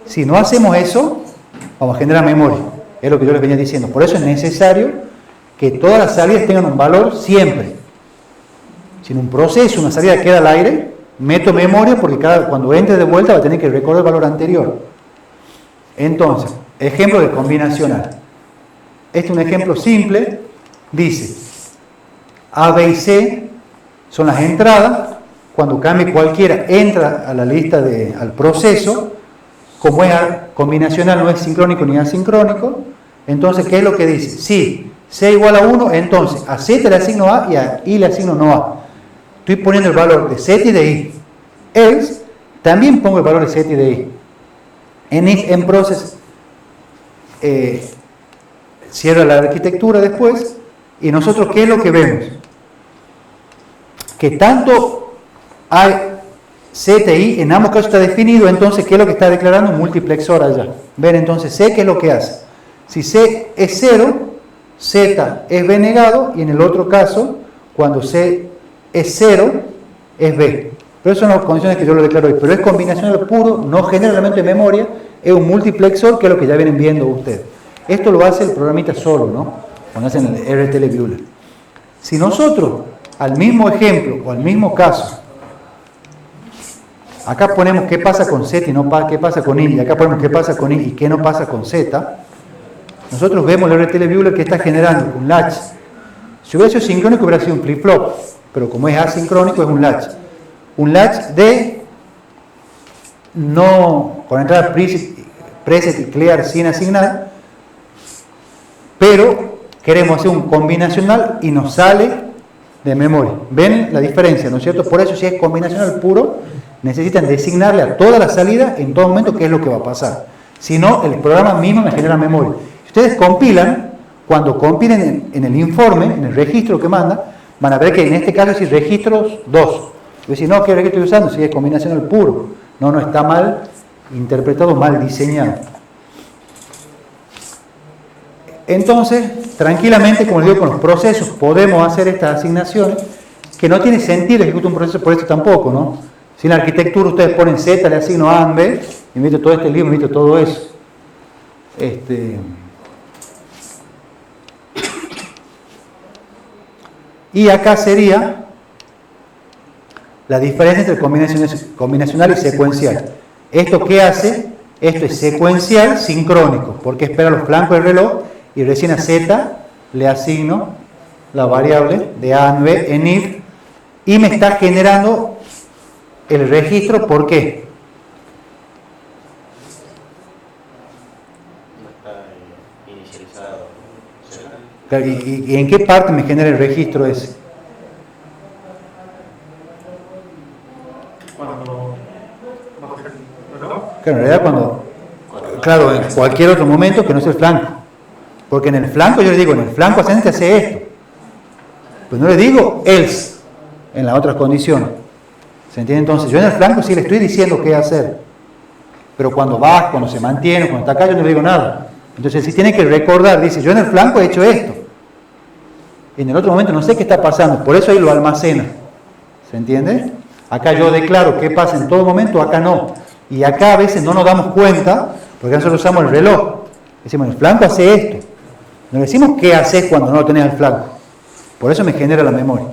Si no hacemos eso, vamos a generar memoria. Es lo que yo les venía diciendo. Por eso es necesario que todas las salidas tengan un valor siempre. Si en un proceso una salida queda al aire, meto memoria porque cuando entre de vuelta va a tener que recordar el valor anterior. Entonces, ejemplo de combinacional. Este es un ejemplo simple. Dice, A, B y C son las entradas. Cuando cambie cualquiera, entra a la lista al proceso. Como es combinacional, no es sincrónico ni asincrónico. Entonces, ¿qué es lo que dice? Si C igual a 1, entonces a Z le asigno A y a I le asigno no A. Estoy poniendo el valor de Z y de I. Else, también pongo el valor de Z y de I. En if, en process, cierra la arquitectura después. Y nosotros, ¿qué es lo que vemos? Que tanto hay Z y I, en ambos casos está definido, entonces, ¿qué es lo que está declarando? Un multiplexor allá. Ven, entonces, C, ¿qué es lo que hace? Si C es 0, Z es B negado, y en el otro caso, cuando C es 0, es B. Pero eso son las condiciones que yo lo declaro hoy. Pero es combinacional puro, no genera elemento de memoria, es un multiplexor, que es lo que ya vienen viendo ustedes. Esto lo hace el programita solo, ¿no? Cuando hacen el RTL Bueller. Si nosotros, al mismo ejemplo, o al mismo caso, acá ponemos qué pasa con Z y no qué pasa con I, y acá ponemos qué pasa con I y qué no pasa con Z, nosotros vemos el RTL Bueller que está generando un latch. Si hubiera sido sincrónico hubiera sido un flip-flop, pero como es asincrónico es un latch. Un latch de no con entrada preset y clear sin asignar, pero queremos hacer un combinacional y nos sale de memoria. ¿Ven la diferencia, no es cierto? Por eso si es combinacional puro, necesitan designarle a toda la salida en todo momento qué es lo que va a pasar. Si no, el programa mismo me genera memoria. Si ustedes compilan, cuando compilen en el informe, en el registro que manda, van a ver que en este caso es registros 2. Y decir, no, ¿qué registro estoy usando? Si es combinacional puro. No, está mal interpretado, mal diseñado. Entonces, tranquilamente, como les digo, con los procesos podemos hacer estas asignaciones, que no tiene sentido ejecutar un proceso por esto tampoco, ¿no? Si en la arquitectura ustedes ponen Z, le asigno A, B, y meto todo este libro, meto todo eso. Y acá sería la diferencia entre combinacional y secuencial. ¿Esto qué hace? Esto es secuencial sincrónico, porque espera los flancos del reloj y recién a Z le asigno la variable de A a B en if y me está generando el registro. ¿Por qué? No está inicializado. Claro, ¿y en qué parte me genera el registro ese? Cuando baja el reloj. Claro, en realidad claro, en cualquier otro momento que no sea el flanco. Porque en el flanco yo le digo, en el flanco ascendente hace esto. Pues no le digo else en las otras condiciones. ¿Se entiende? Entonces yo en el flanco sí le estoy diciendo qué hacer. Pero cuando baja, cuando se mantiene, cuando está acá, yo no le digo nada. Entonces sí tiene que recordar, dice, yo en el flanco he hecho esto. Y en el otro momento no sé qué está pasando. Por eso ahí lo almacena. ¿Se entiende? Acá yo declaro qué pasa en todo momento, acá no. Y acá a veces no nos damos cuenta, porque nosotros usamos el reloj. Decimos, el flanco hace esto. No decimos qué haces cuando no lo tenés al flanco. Por eso me genera la memoria.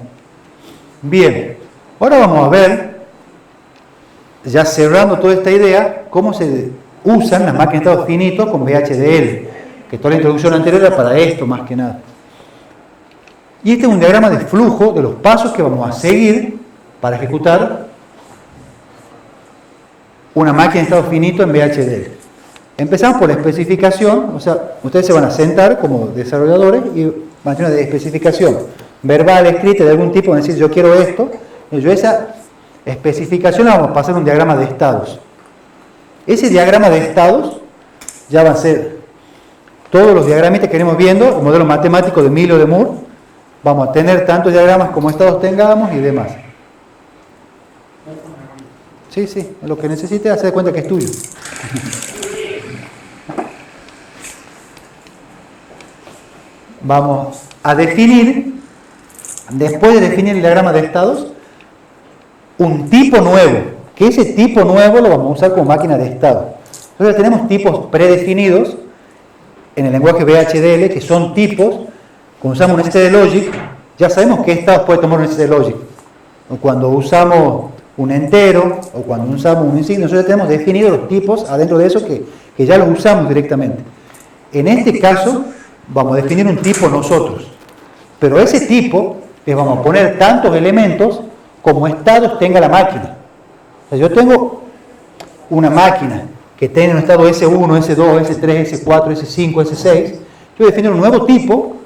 Bien, ahora vamos a ver, ya cerrando toda esta idea, cómo se usan las máquinas de estado finito con VHDL, que toda la introducción anterior era para esto más que nada. Y este es un diagrama de flujo de los pasos que vamos a seguir para ejecutar una máquina de estado finito en VHDL. Empezamos por la especificación, o sea, ustedes se van a sentar como desarrolladores y van a tener una especificación verbal, escrita de algún tipo, van a decir yo quiero esto, y yo esa especificación la vamos a pasar a un diagrama de estados. Ese diagrama de estados ya va a ser todos los diagramitas que iremos viendo, el modelo matemático de Millo de Moore, vamos a tener tantos diagramas como estados tengamos y demás. Sí, lo que necesite hacer de cuenta que es tuyo. Vamos a definir, después de definir el diagrama de estados, un tipo nuevo, que ese tipo nuevo lo vamos a usar como máquina de estado. Entonces tenemos tipos predefinidos en el lenguaje VHDL, que son tipos, cuando usamos un stdLogic, ya sabemos qué estados puede tomar un stdLogic. O cuando usamos un entero, o cuando usamos un insignia, nosotros tenemos definidos los tipos adentro de eso que ya los usamos directamente. En este caso, vamos a definir un tipo nosotros, pero ese tipo le vamos a poner tantos elementos como estados tenga la máquina. O sea, yo tengo una máquina que tiene un estado S1, S2, S3, S4, S5, S6, yo voy a definir un nuevo tipo,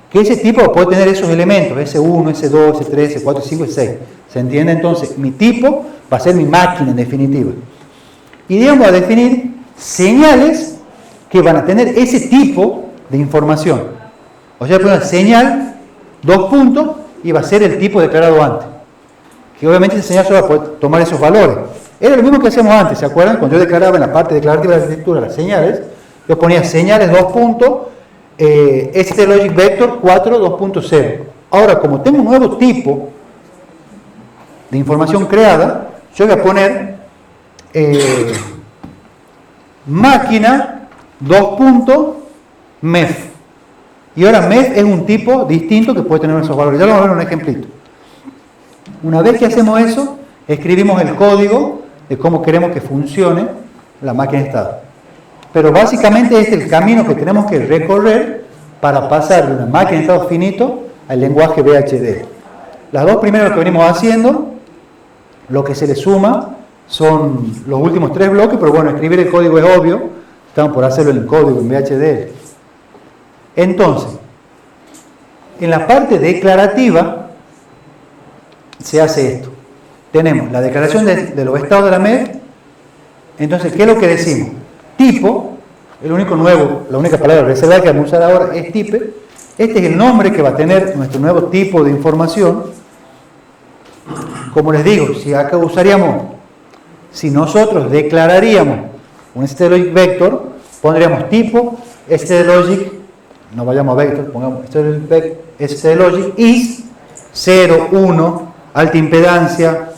que ese tipo puede tener esos elementos, S1, S2, S3, S4, S5, S6. ¿Se entiende? Entonces, mi tipo va a ser mi máquina en definitiva. Y vamos a definir señales que van a tener ese tipo de información. O sea, poner señal, 2 puntos, y va a ser el tipo declarado antes. Que obviamente esa señal solo va a poder tomar esos valores. Era lo mismo que hacíamos antes, ¿se acuerdan? Cuando yo declaraba en la parte declarativa de la arquitectura las señales, yo ponía señales 2 puntos, stdLogic vector 4 2.0. Ahora, como tengo un nuevo tipo de información creada, yo voy a poner máquina 2 puntos MEF. Y ahora MEF es un tipo distinto que puede tener esos valores. Ya lo vamos a ver en un ejemplito. Una vez que hacemos eso, escribimos el código de cómo queremos que funcione la máquina de estado. Pero básicamente este es el camino que tenemos que recorrer para pasar de una máquina de estado finito al lenguaje VHDL. Las dos primeras que venimos haciendo, lo que se le suma son los últimos 3 bloques, pero bueno, escribir el código es obvio, estamos por hacerlo en el código, en VHDL. Entonces, en la parte declarativa se hace esto. Tenemos la declaración de los estados de la MEF. Entonces, ¿qué es lo que decimos? Tipo, el único nuevo, la única palabra reservada que vamos a usar ahora es type. Este es el nombre que va a tener nuestro nuevo tipo de información. Como les digo, si acá usaríamos, si nosotros declararíamos un stdLogic vector, pondríamos tipo stdLogic, no vayamos a vector, pongamos stdLogic is 0, 1, alta impedancia,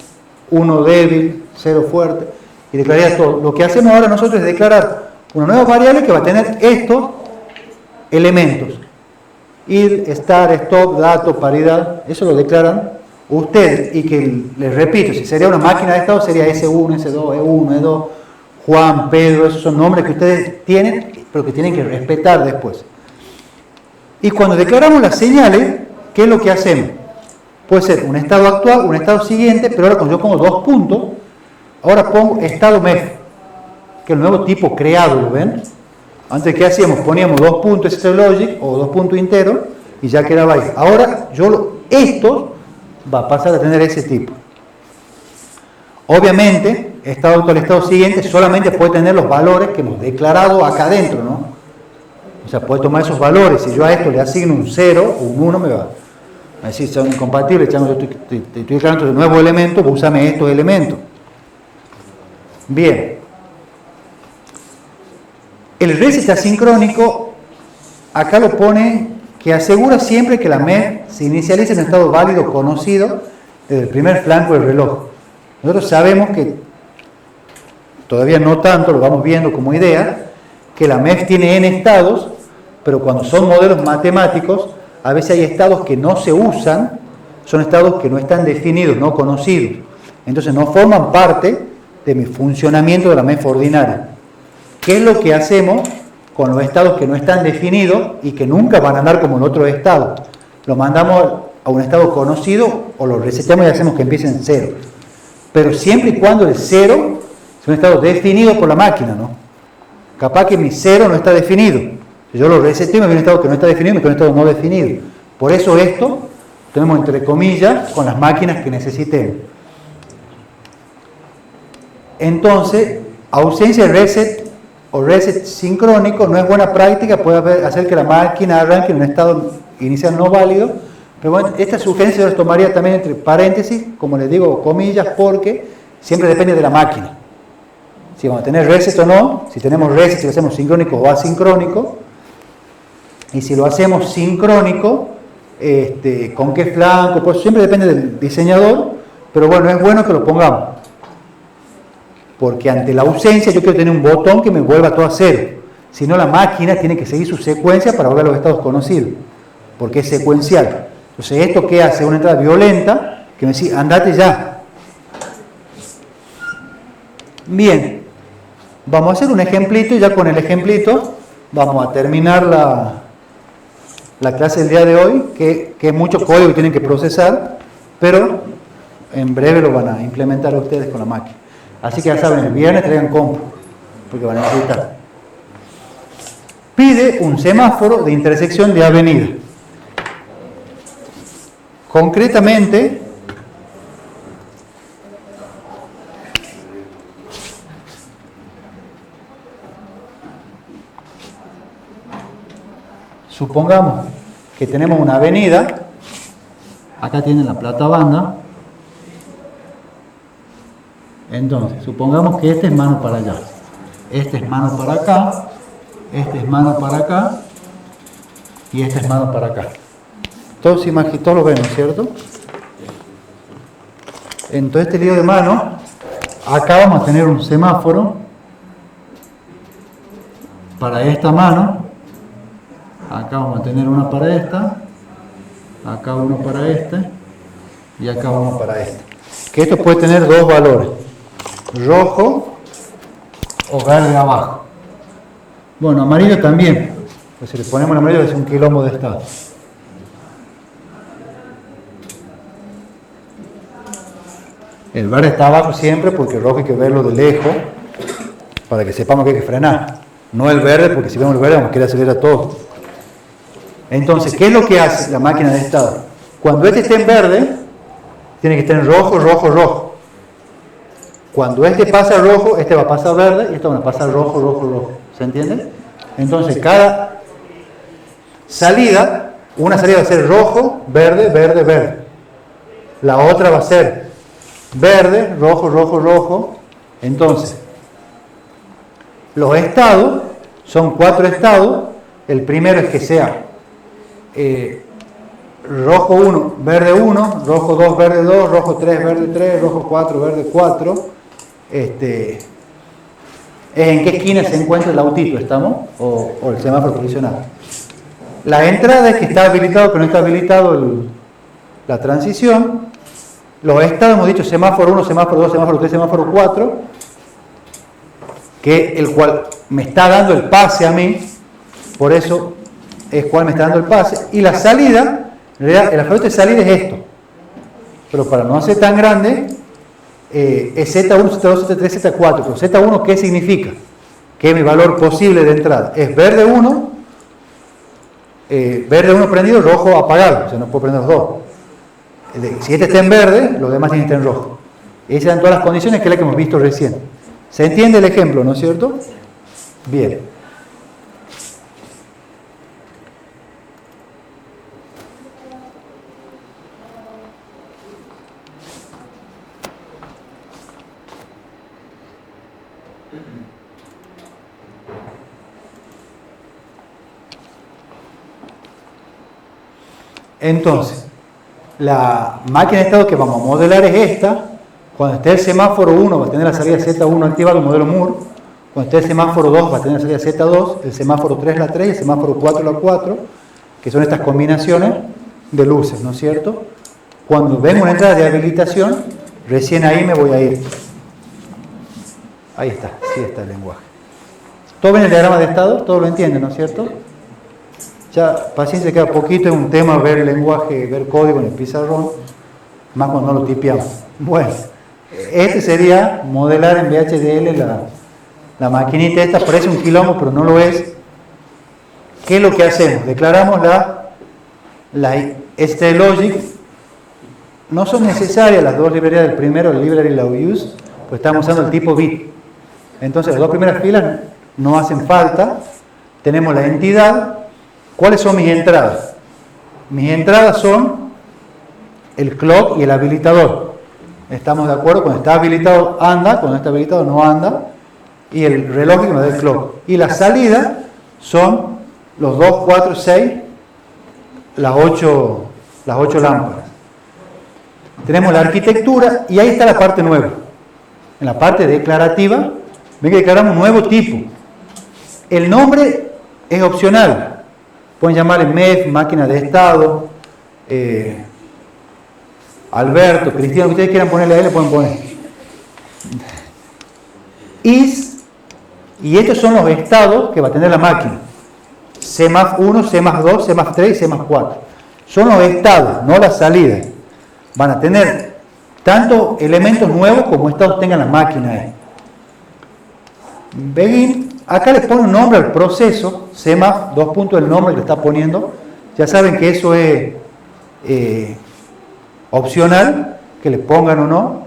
1 débil, 0 fuerte, y declararía todo. Lo que hacemos ahora nosotros es declarar una nueva variable que va a tener estos elementos. Ir, estar, stop, dato, paridad, eso lo declaran ustedes, y que les repito, si sería una máquina de estado sería S1, S2, E1, E2, Juan, Pedro, esos son nombres que ustedes tienen, pero que tienen que respetar después. Y cuando declaramos las señales, ¿qué es lo que hacemos? Puede ser un estado actual, un estado siguiente, pero ahora cuando yo pongo 2 puntos, ahora pongo estado MEF, que es el nuevo tipo creado, ¿lo ven? Antes, ¿qué hacíamos? Poníamos 2 puntos stdLogic o 2 puntos enteros y ya quedaba ahí. Ahora, esto va a pasar a tener ese tipo. Obviamente, estado actual, estado siguiente, solamente puede tener los valores que hemos declarado acá adentro, ¿no? O sea, puede tomar esos valores. Si yo a esto le asigno un 0 o un 1, me va a decir, son incompatibles, yo estoy declarando un nuevo elemento, pues úsame estos elementos. Bien. El reset asincrónico, acá lo pone que asegura siempre que la MEF se inicialice en un estado válido conocido desde el primer flanco del reloj. Nosotros sabemos que, todavía no tanto, lo vamos viendo como idea, que la MEF tiene n estados, pero cuando son modelos matemáticos, a veces hay estados que no se usan, son estados que no están definidos, no conocidos. Entonces no forman parte de mi funcionamiento de la MEF ordinaria. ¿Qué es lo que hacemos con los estados que no están definidos y que nunca van a andar como el otro estado? Lo mandamos a un estado conocido o lo resetamos y hacemos que empiece en cero. Pero siempre y cuando el cero es un estado definido por la máquina, ¿no? Capaz que mi cero no está definido. Si yo lo reseteo, me viene un estado que no está definido y me queda un estado no definido. Por eso esto tenemos entre comillas con las máquinas que necesitemos. Entonces, ausencia de reset o reset sincrónico no es buena práctica, puede hacer que la máquina arranque en un estado inicial no válido. Pero bueno, esta sugerencia yo la tomaría también entre paréntesis, como les digo, comillas, porque siempre depende de la máquina. Si vamos a tener reset o no, si tenemos reset, si lo hacemos sincrónico o asincrónico, y si lo hacemos sincrónico, con qué flanco, pues siempre depende del diseñador, pero bueno, es bueno que lo pongamos. Porque ante la ausencia yo quiero tener un botón que me vuelva todo a cero. Si no, la máquina tiene que seguir su secuencia para volver a los estados conocidos, porque es secuencial. Entonces, ¿esto qué hace? Una entrada violenta que me dice, andate ya. Bien, vamos a hacer un ejemplito y ya con el ejemplito vamos a terminar la clase del día de hoy, que es mucho código que tienen que procesar, pero en breve lo van a implementar ustedes con la máquina. Así que ya saben, el viernes traigan compu, porque van a necesitar. Pide un semáforo de intersección de avenida. Concretamente, supongamos que tenemos una avenida, acá tienen la plata banda, entonces supongamos que este es mano para allá, este es mano para acá, este es mano para acá y este es mano para acá. Todos lo ven, ¿no es cierto? En todo este lío de mano, acá vamos a tener un semáforo para esta mano, acá vamos a tener una para esta, acá uno para este y acá uno para este. Que esto puede tener dos valores, rojo o verde abajo. Bueno, amarillo también, pues si le ponemos el amarillo es un quilombo de estado. El verde está abajo siempre porque el rojo hay que verlo de lejos para que sepamos que hay que frenar. No el verde, porque si vemos el verde vamos a querer acelerar todo. Entonces, ¿qué es lo que hace la máquina de estado? Cuando este esté en verde, tiene que estar en rojo, rojo, rojo. Cuando este pasa rojo, este va a pasar verde y este va a pasar rojo, rojo, rojo. ¿Se entiende? Entonces, cada salida, una salida va a ser rojo, verde, verde, verde. La otra va a ser verde, rojo, rojo, rojo. Entonces, los estados son 4 estados. El primero es que sea rojo 1, verde 1, rojo 2, verde 2, rojo 3, verde 3, rojo 4, verde 4. Es en qué esquina se encuentra el autito, ¿estamos? O el semáforo provisional. La entrada es que está habilitado, pero no está habilitado la transición. Los estados hemos dicho semáforo 1, semáforo 2, semáforo 3, semáforo 4, que el cual me está dando el pase a mí, por eso es cual me está dando el pase. Y la salida, en realidad el alfabeto de salida es esto, pero para no hacer tan grande, es Z1, Z2, Z3, Z4. Pero Z1, ¿qué significa? Que mi valor posible de entrada es verde 1, prendido, rojo apagado, o sea, no puedo prender los dos. Si este está en verde, los demás tienen que estar en rojo. Esas eran todas las condiciones que es la que hemos visto recién. ¿Se entiende el ejemplo, no es cierto? Bien. Entonces, la máquina de estado que vamos a modelar es esta, Cuando esté el semáforo 1 va a tener la salida Z1 activada, el modelo Moore. Cuando esté el semáforo 2 va a tener la salida Z2, el semáforo 3 la 3 y el semáforo 4 la 4, que son estas combinaciones de luces, ¿no es cierto? Cuando venga una entrada de habilitación, recién ahí me voy a ir. Ahí está, sí está el lenguaje. ¿Todo ven el diagrama de estado? ¿Todo lo entienden, no es cierto? Ya, paciencia, queda poquito, es un tema ver el lenguaje, ver código en el pizarrón, más cuando no lo tipeamos. Bueno, este sería modelar en VHDL la maquinita esta, parece un quilombo, pero no lo es. ¿Qué es lo que hacemos? Declaramos la STLogic. No son necesarias las dos librerías del primero, el library y la use, pues estamos usando el tipo bit. Entonces las dos primeras filas no hacen falta. Tenemos la entidad. ¿Cuáles son mis entradas? Mis entradas son el clock y el habilitador. ¿Estamos de acuerdo? Cuando está habilitado anda, cuando no está habilitado no anda. Y el reloj que nos da el clock. Y la salida son los 2, 4, 6, las 8 lámparas. Tenemos la arquitectura y ahí está la parte nueva. En la parte declarativa, ven que declaramos un nuevo tipo. El nombre es opcional. Pueden llamarle MEF, máquina de estado, Alberto, Cristina, lo que ustedes quieran ponerle a él, le pueden poner. Is, y estos son los estados que va a tener la máquina. C+1, C+2, C+3 y C+4. Son los estados, no las salidas. Van a tener tanto elementos nuevos como estados tengan la máquina. Begin, acá les pone un nombre al proceso, dos puntos del nombre que le está poniendo. Ya saben que eso es opcional, que le pongan o no.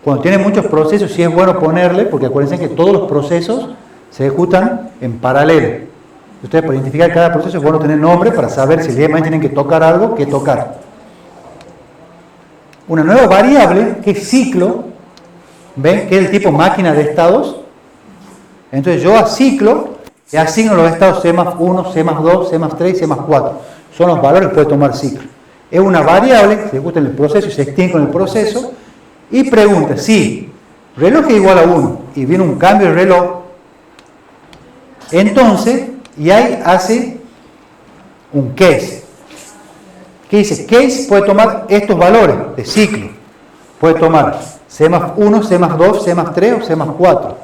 Cuando tienen muchos procesos sí es bueno ponerle, porque acuérdense que todos los procesos se ejecutan en paralelo. Ustedes para identificar cada proceso es bueno tener nombre para saber si el día de mañana tienen que tocar algo, qué tocar. Una nueva variable que es ciclo, ¿ven? Que es el tipo máquina de estados. Entonces yo a ciclo le asigno los estados C+1, C+2, C+3 y C+4. Son los valores que puede tomar ciclo. Es una variable que se ejecuta en el proceso y se extiende con el proceso. Y pregunta, si reloj es igual a 1 y viene un cambio de reloj, entonces, y ahí hace un case. ¿Qué dice? Case puede tomar estos valores de ciclo. Puede tomar C+1, C+2, C+3 o C+4.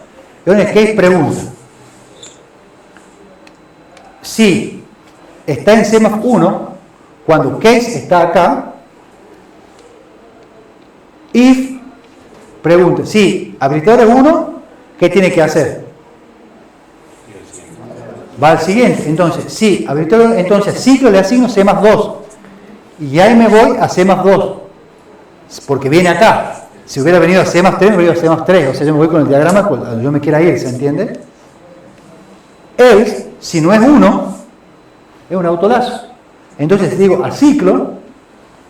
Y en el case pregunta, si está en C+1, cuando case está acá, if pregunta, si habilitador es 1, ¿qué tiene que hacer? Va al siguiente. Entonces, si habilitador, entonces ciclo le asigno C+2. Y ahí me voy a C+2. Porque viene acá. Si hubiera venido a C+3, me hubiera ido a C+3. O sea, yo me voy con el diagrama cuando yo me quiera ir, ¿se entiende? Else, si no es 1, es un autolazo. Entonces digo, al ciclo,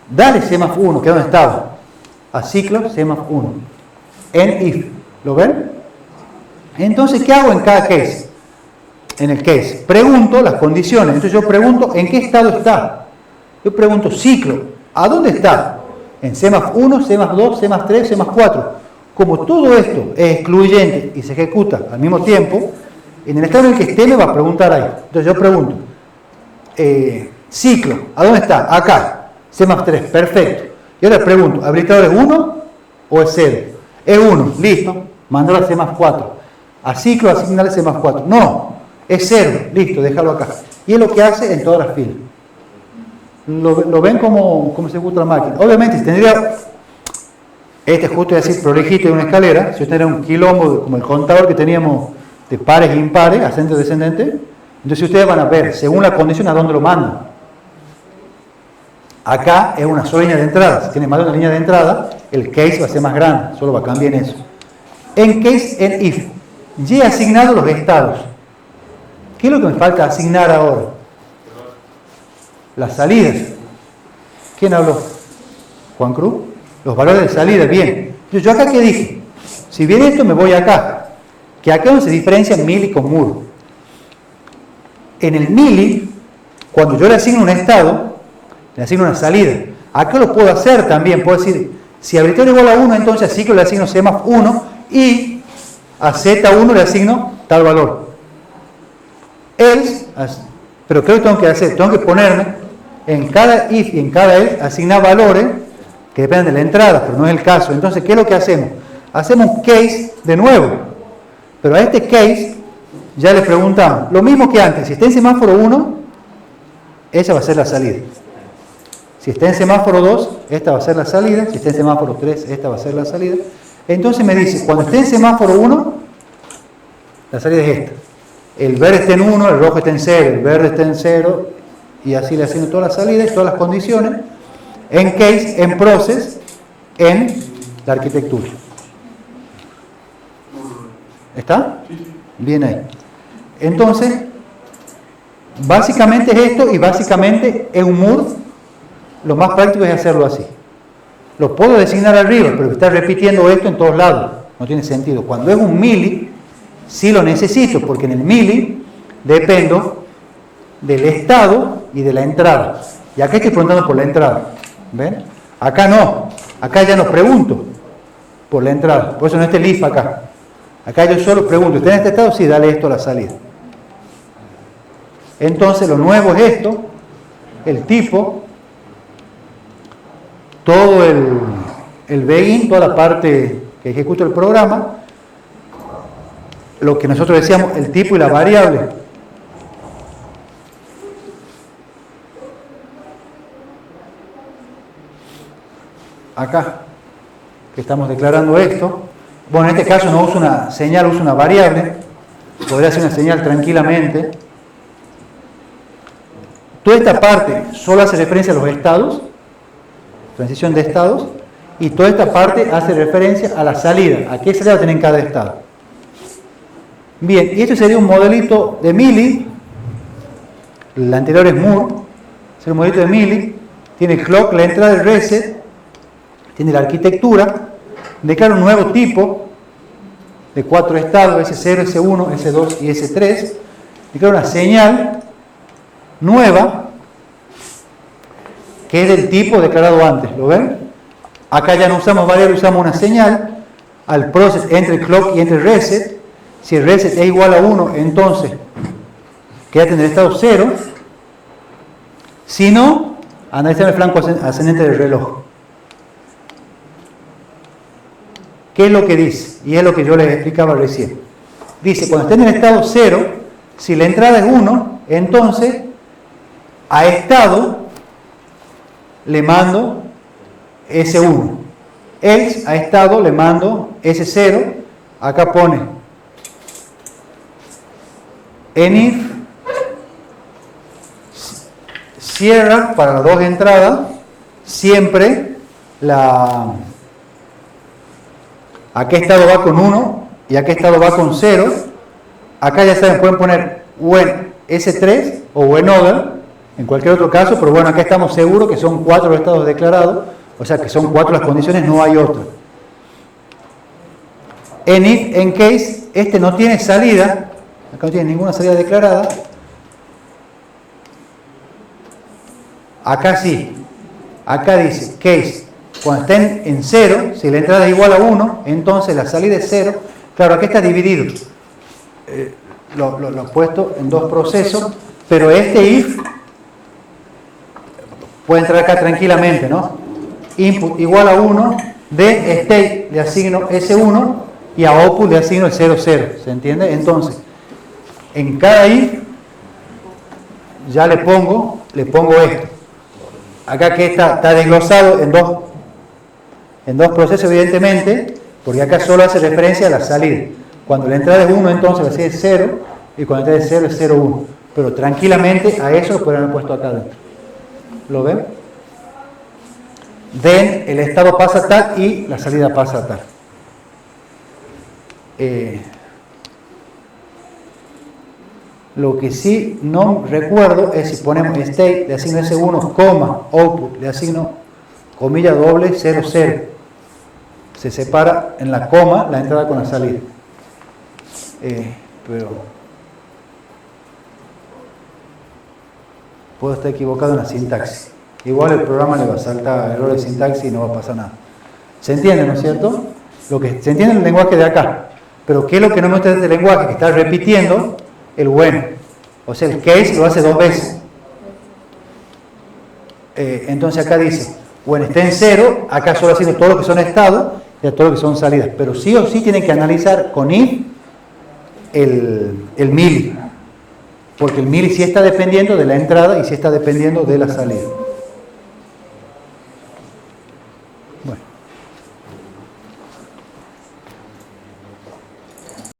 dale C+1, que es donde estaba. A ciclo, C+1. En if. ¿Lo ven? Entonces, ¿qué hago en cada case? En el case, pregunto las condiciones. Entonces yo pregunto, ¿en qué estado está? Yo pregunto, ciclo, ¿a dónde está? En C+1, C+2, C+3, C+4. Como todo esto es excluyente y se ejecuta al mismo tiempo, en el estado en el que esté me va a preguntar ahí. Entonces yo pregunto, ciclo, ¿a dónde está? Acá, C+3, perfecto. Y ahora pregunto, ¿habilitador es 1 o es 0? Es 1, listo, mándalo a C+4. A ciclo asignarle C+4. No, es 0, listo, déjalo acá. Y es lo que hace en todas las filas. ¿Lo ven como se ejecuta la máquina? Obviamente, si tendría, justo es decir, prolijito de una escalera, si yo tendría un quilombo como el contador que teníamos de pares e impares, ascendente o descendente, entonces ustedes van a ver, según la condición, a dónde lo mandan. Acá es una sola línea de entrada. Si tiene más de una línea de entrada, el case va a ser más grande, solo va a cambiar en eso. En case, en if, ya he asignado los estados. ¿Qué es lo que me falta asignar ahora? Las salidas. ¿Quién habló? ¿Juan Cruz? Los valores de salida, bien. Yo acá, ¿qué dije? Si viene esto, me voy acá. Que acá es donde se diferencia mili con muro. En el mili, cuando yo le asigno un estado, le asigno una salida. Acá lo puedo hacer también. Puedo decir, Si habilitador es igual a 1, entonces al ciclo le asigno CMAF 1 y a Z1 le asigno tal valor. Else, pero ¿qué tengo que hacer? Tengo que ponerme en cada if y en cada else, asignar valores que dependen de la entrada, pero no es el caso. Entonces, ¿qué es lo que hacemos? Hacemos un case de nuevo, pero a este case ya le preguntamos, lo mismo que antes, si está en semáforo 1, esa va a ser la salida. Si está en semáforo 2, esta va a ser la salida. Si está en semáforo 3, esta va a ser la salida. Entonces me dice, cuando esté en semáforo 1, la salida es esta. El verde está en 1, el rojo está en 0, el verde está en 0, y así le asigno todas las salidas, todas las condiciones, en case, en process, en la arquitectura. ¿Está? Bien ahí. Entonces, básicamente es esto, y básicamente es un MUR. Lo más práctico es hacerlo así. Lo puedo designar arriba, pero está repitiendo esto en todos lados. No tiene sentido. Cuando es un mili, sí lo necesito, porque en el mili dependo del estado y de la entrada. Y acá estoy preguntando por la entrada. ¿Ven? Acá no. Acá ya no pregunto por la entrada. Por eso no está el if acá. Acá yo solo pregunto, ¿está en este estado? Sí, dale esto a la salida. Entonces lo nuevo es esto, el tipo, todo el begin, toda la parte que ejecuta el programa, lo que nosotros decíamos, el tipo y la variable. Acá, que estamos declarando esto. Bueno, en este caso no uso una señal, uso una variable. Podría ser una señal tranquilamente. Toda esta parte solo hace referencia a los estados, transición de estados, y toda esta parte hace referencia a la salida, a qué salida va a tener en cada estado. Bien, y esto sería un modelito de mili. El anterior es MUR, es un modelito de mili. Tiene el clock, la entrada del reset, tiene la arquitectura. Declaro un nuevo tipo de 4 estados, S0, S1, S2 y S3. Declaro una señal nueva que es del tipo declarado antes. ¿Lo ven? Acá ya no usamos variable, usamos una señal. Al process entre el clock y entre el reset. Si el reset es igual a 1, entonces quédate en el estado 0. Si no, analiza el flanco ascendente del reloj. ¿Qué es lo que dice? Y es lo que yo les explicaba recién. Dice, cuando esté en el estado 0, si la entrada es 1, entonces a estado le mando S1. Else a estado le mando S0. Acá pone enif cierra para las dos entradas siempre a qué estado va con 1 y a qué estado va con 0. Acá ya saben, pueden poner when S3 o when other, en cualquier otro caso, pero bueno, acá estamos seguros que son 4 los estados declarados, o sea que son 4 las condiciones, no hay otra. En if, en case, este no tiene salida, acá no tiene ninguna salida declarada. Acá sí, acá dice case. Cuando estén en 0, si la entrada es igual a 1, entonces la salida es 0. Claro, aquí está dividido. Lo he puesto en dos procesos, pero este if puede entrar acá tranquilamente, ¿no? Input igual a 1, de state le asigno S1 y a output le asigno el 0, 0. ¿Se entiende? Entonces, en cada if ya le pongo esto. Acá que está desglosado en dos procesos, evidentemente, porque acá solo hace referencia a la salida. Cuando la entrada es 1, entonces la salida es 0, y cuando la entrada es 0 es 0, 1. Pero tranquilamente a eso lo pueden haber puesto acá adentro. ¿Lo ven? Then el estado pasa a tal y la salida pasa a tal. Lo que sí no recuerdo es si ponemos state, le asigno S1, coma, output, le asigno comilla doble 0, 0. Se separa en la coma la entrada con la salida. Pero puedo estar equivocado en la sintaxis. Igual el programa le va a saltar error de sintaxis y no va a pasar nada. ¿Se entiende, no es cierto? Lo que se entiende en el lenguaje de acá. Pero ¿qué es lo que no muestra este lenguaje? Que está repitiendo el when. O sea, el case lo hace 2 veces. Entonces acá dice, when está en 0, acá solo haciendo todo lo que son estados y todo lo que son salidas. Pero sí o sí tienen que analizar con if el mili. Porque el mili sí está dependiendo de la entrada y sí está dependiendo de la salida.